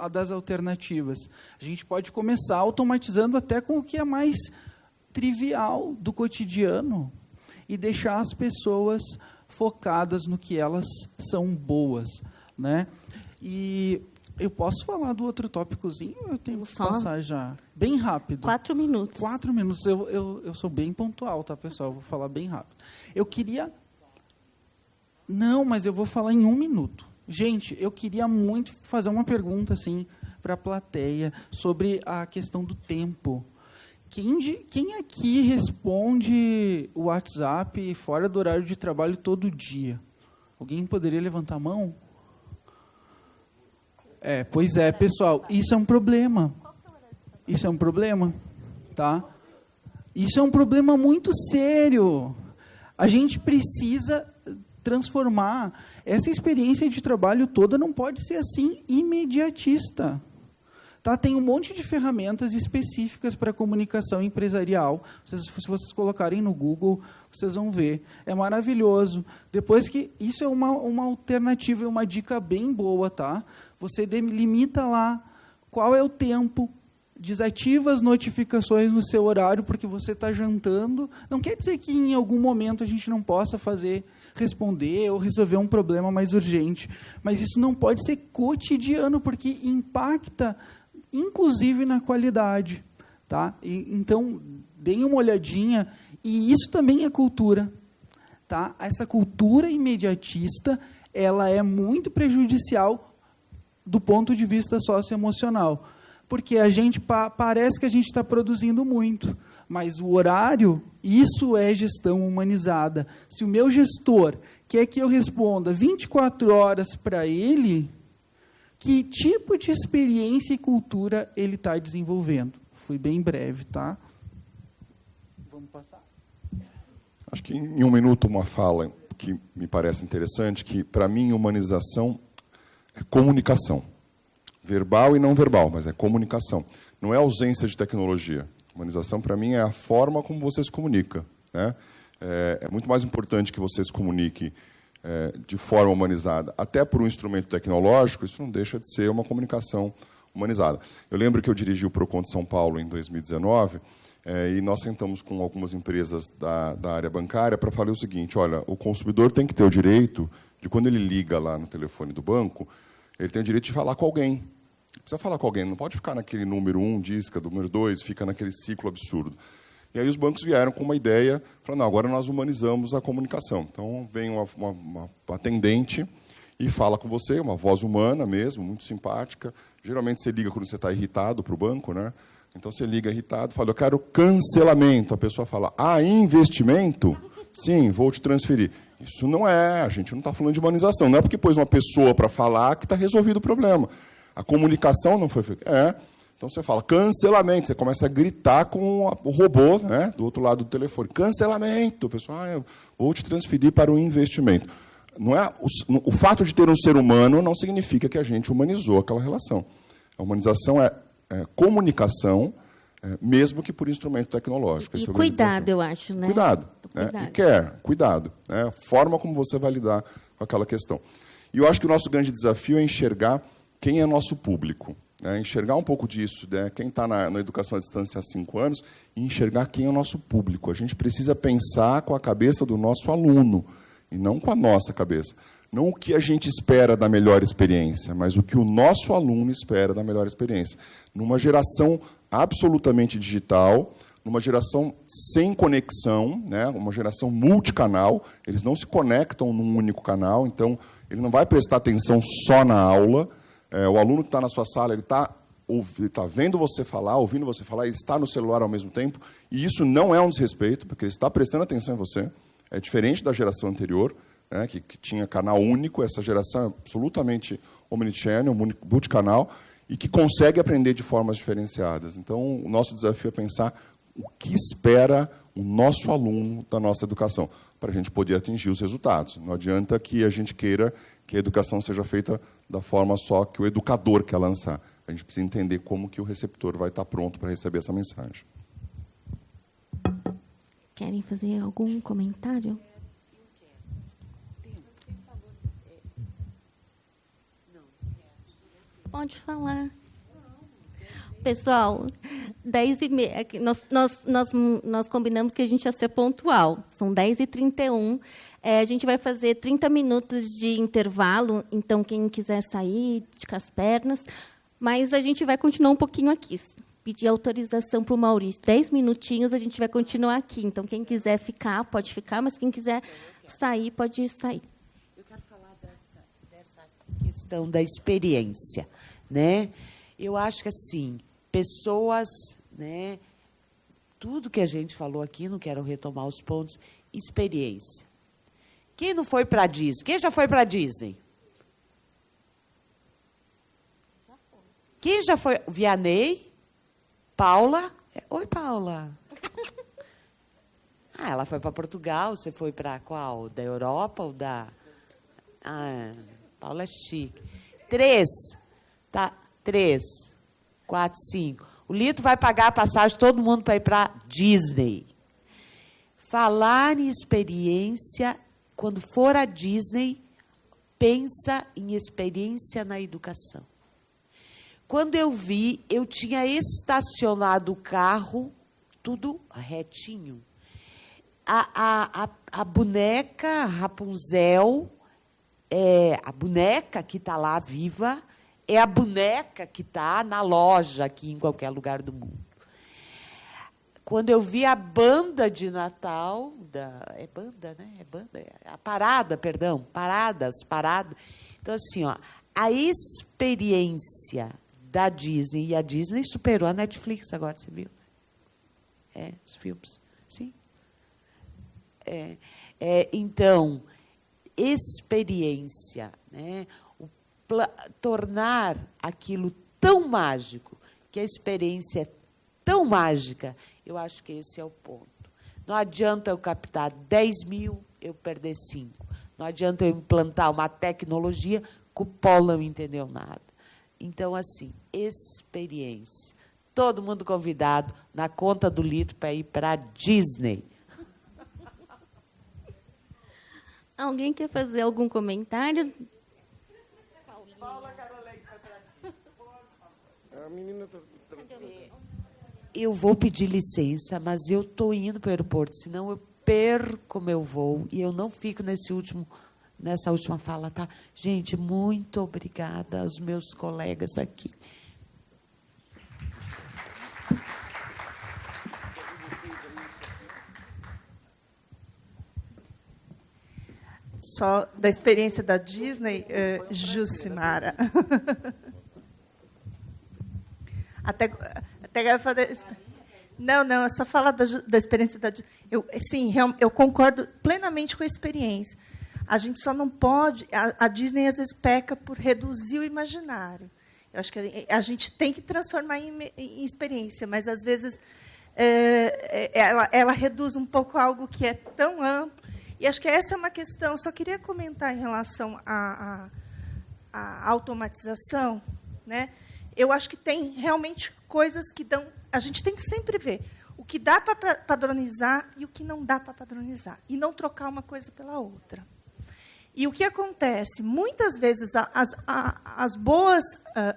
das alternativas. A gente pode começar automatizando até com o que é mais trivial do cotidiano e deixar as pessoas focadas no que elas são boas, né? E eu posso falar do outro tópicozinho? Eu tenho que passar já bem rápido.
4 minutos.
4 minutos. Eu sou bem pontual, tá, pessoal? Eu vou falar bem rápido. Eu queria... Não, mas eu vou falar em 1 minuto. Gente, eu queria muito fazer uma pergunta assim, para a plateia sobre a questão do tempo. Quem aqui responde o WhatsApp fora do horário de trabalho todo dia? Alguém poderia levantar a mão? Pois é, pessoal, isso é um problema. Isso é um problema, tá? Isso é um problema muito sério. A gente precisa transformar. Essa experiência de trabalho toda não pode ser assim, imediatista. Tá? Tem um monte de ferramentas específicas para comunicação empresarial. Se vocês colocarem no Google, vocês vão ver. É maravilhoso. Depois que isso é uma alternativa, uma dica bem boa, tá? Você limita lá qual é o tempo, desativa as notificações no seu horário porque você está jantando. Não quer dizer que em algum momento a gente não possa responder ou resolver um problema mais urgente, mas isso não pode ser cotidiano porque impacta inclusive na qualidade, tá? Então, deem uma olhadinha, e isso também é cultura, tá? Essa cultura imediatista, ela é muito prejudicial do ponto de vista socioemocional, porque a gente parece que a gente está produzindo muito, mas o horário, isso é gestão humanizada. Se o meu gestor quer que eu responda 24 horas para ele, que tipo de experiência e cultura ele está desenvolvendo? Fui bem breve, tá? Vamos passar?
Acho que em 1 minuto uma fala que me parece interessante, que para mim humanização é comunicação. Verbal e não verbal, mas é comunicação. Não é ausência de tecnologia. Humanização, para mim, é a forma como você se comunica, né? É muito mais importante que você se comunique de forma humanizada, até por um instrumento tecnológico, isso não deixa de ser uma comunicação humanizada. Eu lembro que eu dirigi o Procon de São Paulo em 2019, e nós sentamos com algumas empresas da área bancária para falar o seguinte: olha, o consumidor tem que ter o direito de, quando ele liga lá no telefone do banco, ele tem o direito de falar com alguém. Precisa falar com alguém, não pode ficar naquele número 1, disca, número 2, fica naquele ciclo absurdo. E aí os bancos vieram com uma ideia, falando, não, agora nós humanizamos a comunicação. Então, vem uma atendente e fala com você, uma voz humana mesmo, muito simpática. Geralmente, você liga quando você está irritado para o banco, né? Então, você liga irritado, fala, eu quero cancelamento. A pessoa fala, investimento? Sim, vou te transferir. Isso não é, a gente não está falando de humanização. Não é porque pôs uma pessoa para falar que está resolvido o problema. A comunicação não foi feita. Então, você fala, cancelamento. Você começa a gritar com o robô, né, do outro lado do telefone. Cancelamento. O pessoal, eu vou te transferir para o investimento. Não é, o fato de ter um ser humano não significa que a gente humanizou aquela relação. A humanização é comunicação, mesmo que por instrumento tecnológico.
E cuidado, eu acho, né?
Cuidado. Cuidado. Né? A forma como você vai lidar com aquela questão. E eu acho que o nosso grande desafio é enxergar quem é nosso público. Enxergar um pouco disso, né? Quem está na educação à distância há 5 anos, e enxergar quem é o nosso público. A gente precisa pensar com a cabeça do nosso aluno, e não com a nossa cabeça. Não o que a gente espera da melhor experiência, mas o que o nosso aluno espera da melhor experiência. Numa geração absolutamente digital, numa geração sem conexão, né? Uma geração multicanal, eles não se conectam num único canal, então ele não vai prestar atenção só na aula. O aluno que está na sua sala, ele está vendo você falar, ouvindo você falar, ele está no celular ao mesmo tempo, e isso não é um desrespeito, porque ele está prestando atenção em você. É diferente da geração anterior, né, que tinha canal único, essa geração é absolutamente omnichannel, multicanal, e que consegue aprender de formas diferenciadas. Então, o nosso desafio é pensar o que espera o nosso aluno da nossa educação, para a gente poder atingir os resultados. Não adianta que a gente queira que a educação seja feita da forma só que o educador quer lançar. A gente precisa entender como que o receptor vai estar pronto para receber essa mensagem.
Querem fazer algum comentário? Pode falar. Pessoal, 10h30, nós combinamos que a gente ia ser pontual. São 10h31. A gente vai fazer 30 minutos de intervalo, então quem quiser sair, esticar as pernas. Mas a gente vai continuar um pouquinho aqui. Pedir autorização para o Maurício. 10 minutinhos, a gente vai continuar aqui. Então, quem quiser ficar, pode ficar, mas quem quiser sair, pode sair.
Eu quero falar dessa questão da experiência, né? Eu acho que, assim, pessoas, né, tudo que a gente falou aqui, não quero retomar os pontos, experiência. Quem não foi para a Disney? Quem já foi para a Disney? Quem já foi? Vianney? Paula? Oi, Paula. Ela foi para Portugal, você foi para qual? Da Europa ou da... Paula é chique. 3. Tá, 3, 4, 5. O Lito vai pagar a passagem de todo mundo para ir para Disney. Falar em experiência, quando for a Disney, pensa em experiência na educação. Quando eu vi, eu tinha estacionado o carro, tudo retinho. A boneca Rapunzel, a boneca que está lá viva, é a boneca que está na loja aqui em qualquer lugar do mundo. Quando eu vi a banda de Natal, é banda, né? É banda, a parada, perdão, paradas. Então, assim, ó, a experiência da Disney, e a Disney superou a Netflix agora, você viu? Os filmes, sim. Então, experiência, né? Tornar aquilo tão mágico, que a experiência é tão mágica, eu acho que esse é o ponto. Não adianta eu captar 10 mil, eu perder 5. Não adianta eu implantar uma tecnologia que o Paulo não entendeu nada. Então, assim, experiência. Todo mundo convidado na conta do Lito para ir para a Disney.
Alguém quer fazer algum comentário?
Eu vou pedir licença, mas eu estou indo para o aeroporto, senão eu perco meu voo e eu não fico nessa última fala, tá? Gente, muito obrigada aos meus colegas aqui.
Só da experiência da Disney, Jucimara. Até eu falei... Não, é só falar da experiência da Disney. Sim, eu concordo plenamente com a experiência. A gente só não pode... A Disney, às vezes, peca por reduzir o imaginário. Eu acho que a gente tem que transformar em experiência, mas, às vezes, ela reduz um pouco algo que é tão amplo. E acho que essa é uma questão. Só queria comentar em relação à automatização, né? Eu acho que tem realmente coisas que dão... A gente tem que sempre ver o que dá para padronizar e o que não dá para padronizar, e não trocar uma coisa pela outra. E o que acontece? Muitas vezes, as boas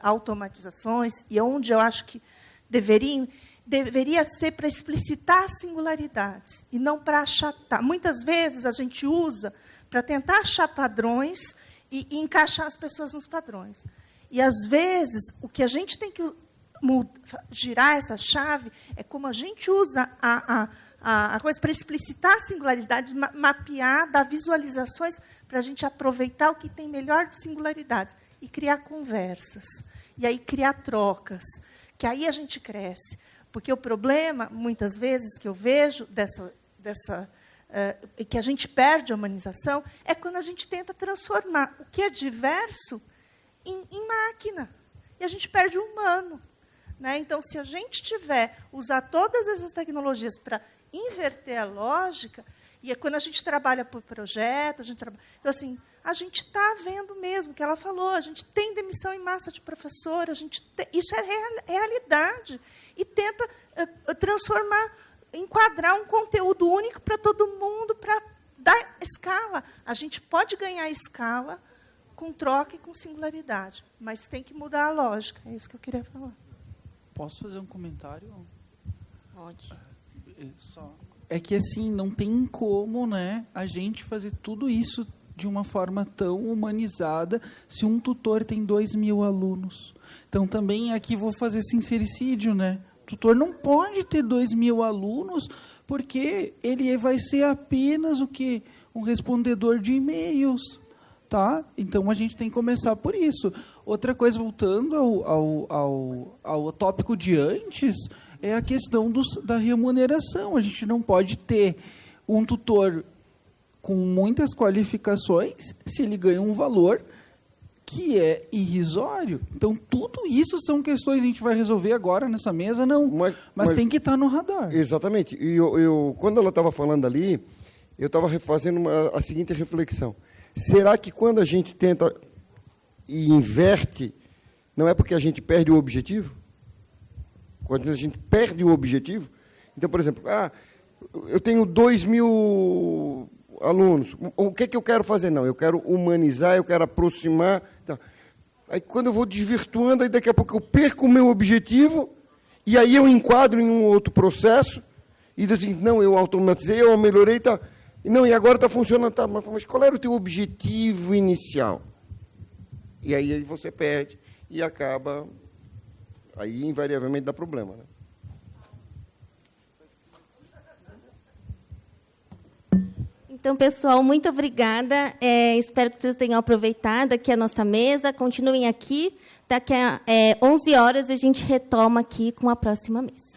automatizações, e onde eu acho que deveria ser para explicitar singularidades, e não para achatar. Muitas vezes, a gente usa para tentar achar padrões e encaixar as pessoas nos padrões. E, às vezes, o que a gente tem que girar essa chave é como a gente usa a coisa para explicitar a singularidade, mapear, dar visualizações para a gente aproveitar o que tem melhor de singularidades e criar conversas. E aí criar trocas, que aí a gente cresce. Porque o problema, muitas vezes, que eu vejo que a gente perde a humanização é quando a gente tenta transformar o que é diverso em máquina. E a gente perde o humano. Né? Então, se a gente usar todas essas tecnologias para inverter a lógica, e é quando a gente trabalha por projeto, então, assim, a gente está vendo mesmo o que ela falou, a gente tem demissão em massa de professor, isso é realidade. E tenta enquadrar um conteúdo único para todo mundo, para dar escala. A gente pode ganhar escala com troca e com singularidade, mas tem que mudar a lógica. É isso que eu queria falar.
Posso fazer um comentário?
Pode.
É que, assim, não tem como, né, a gente fazer tudo isso de uma forma tão humanizada se um tutor tem 2.000 alunos. Então, também aqui vou fazer sincericídio, né? O tutor não pode ter 2.000 alunos porque ele vai ser apenas o quê? Um respondedor de e-mails. Tá? Então, a gente tem que começar por isso. Outra coisa, voltando ao tópico de antes, é a questão da remuneração. A gente não pode ter um tutor com muitas qualificações se ele ganha um valor que é irrisório. Então, tudo isso são questões que a gente vai resolver agora nessa mesa, não. Mas tem que estar no radar.
Exatamente. E quando ela estava falando ali, eu estava fazendo a seguinte reflexão. Será que quando a gente tenta e inverte, não é porque a gente perde o objetivo? Quando a gente perde o objetivo... Então, por exemplo, eu tenho 2.000 alunos. O que é que eu quero fazer? Não, eu quero humanizar, eu quero aproximar. Então, aí, quando eu vou desvirtuando, aí daqui a pouco eu perco o meu objetivo, e aí eu enquadro em um outro processo, e digo assim, não, eu automatizei, eu melhorei, tá... Não, e agora está funcionando. Tá, mas qual era o teu objetivo inicial? E aí você perde e acaba... Aí, invariavelmente, dá problema. Né?
Então, pessoal, muito obrigada. Espero que vocês tenham aproveitado aqui a nossa mesa. Continuem aqui. Daqui a 11 horas, a gente retoma aqui com a próxima mesa.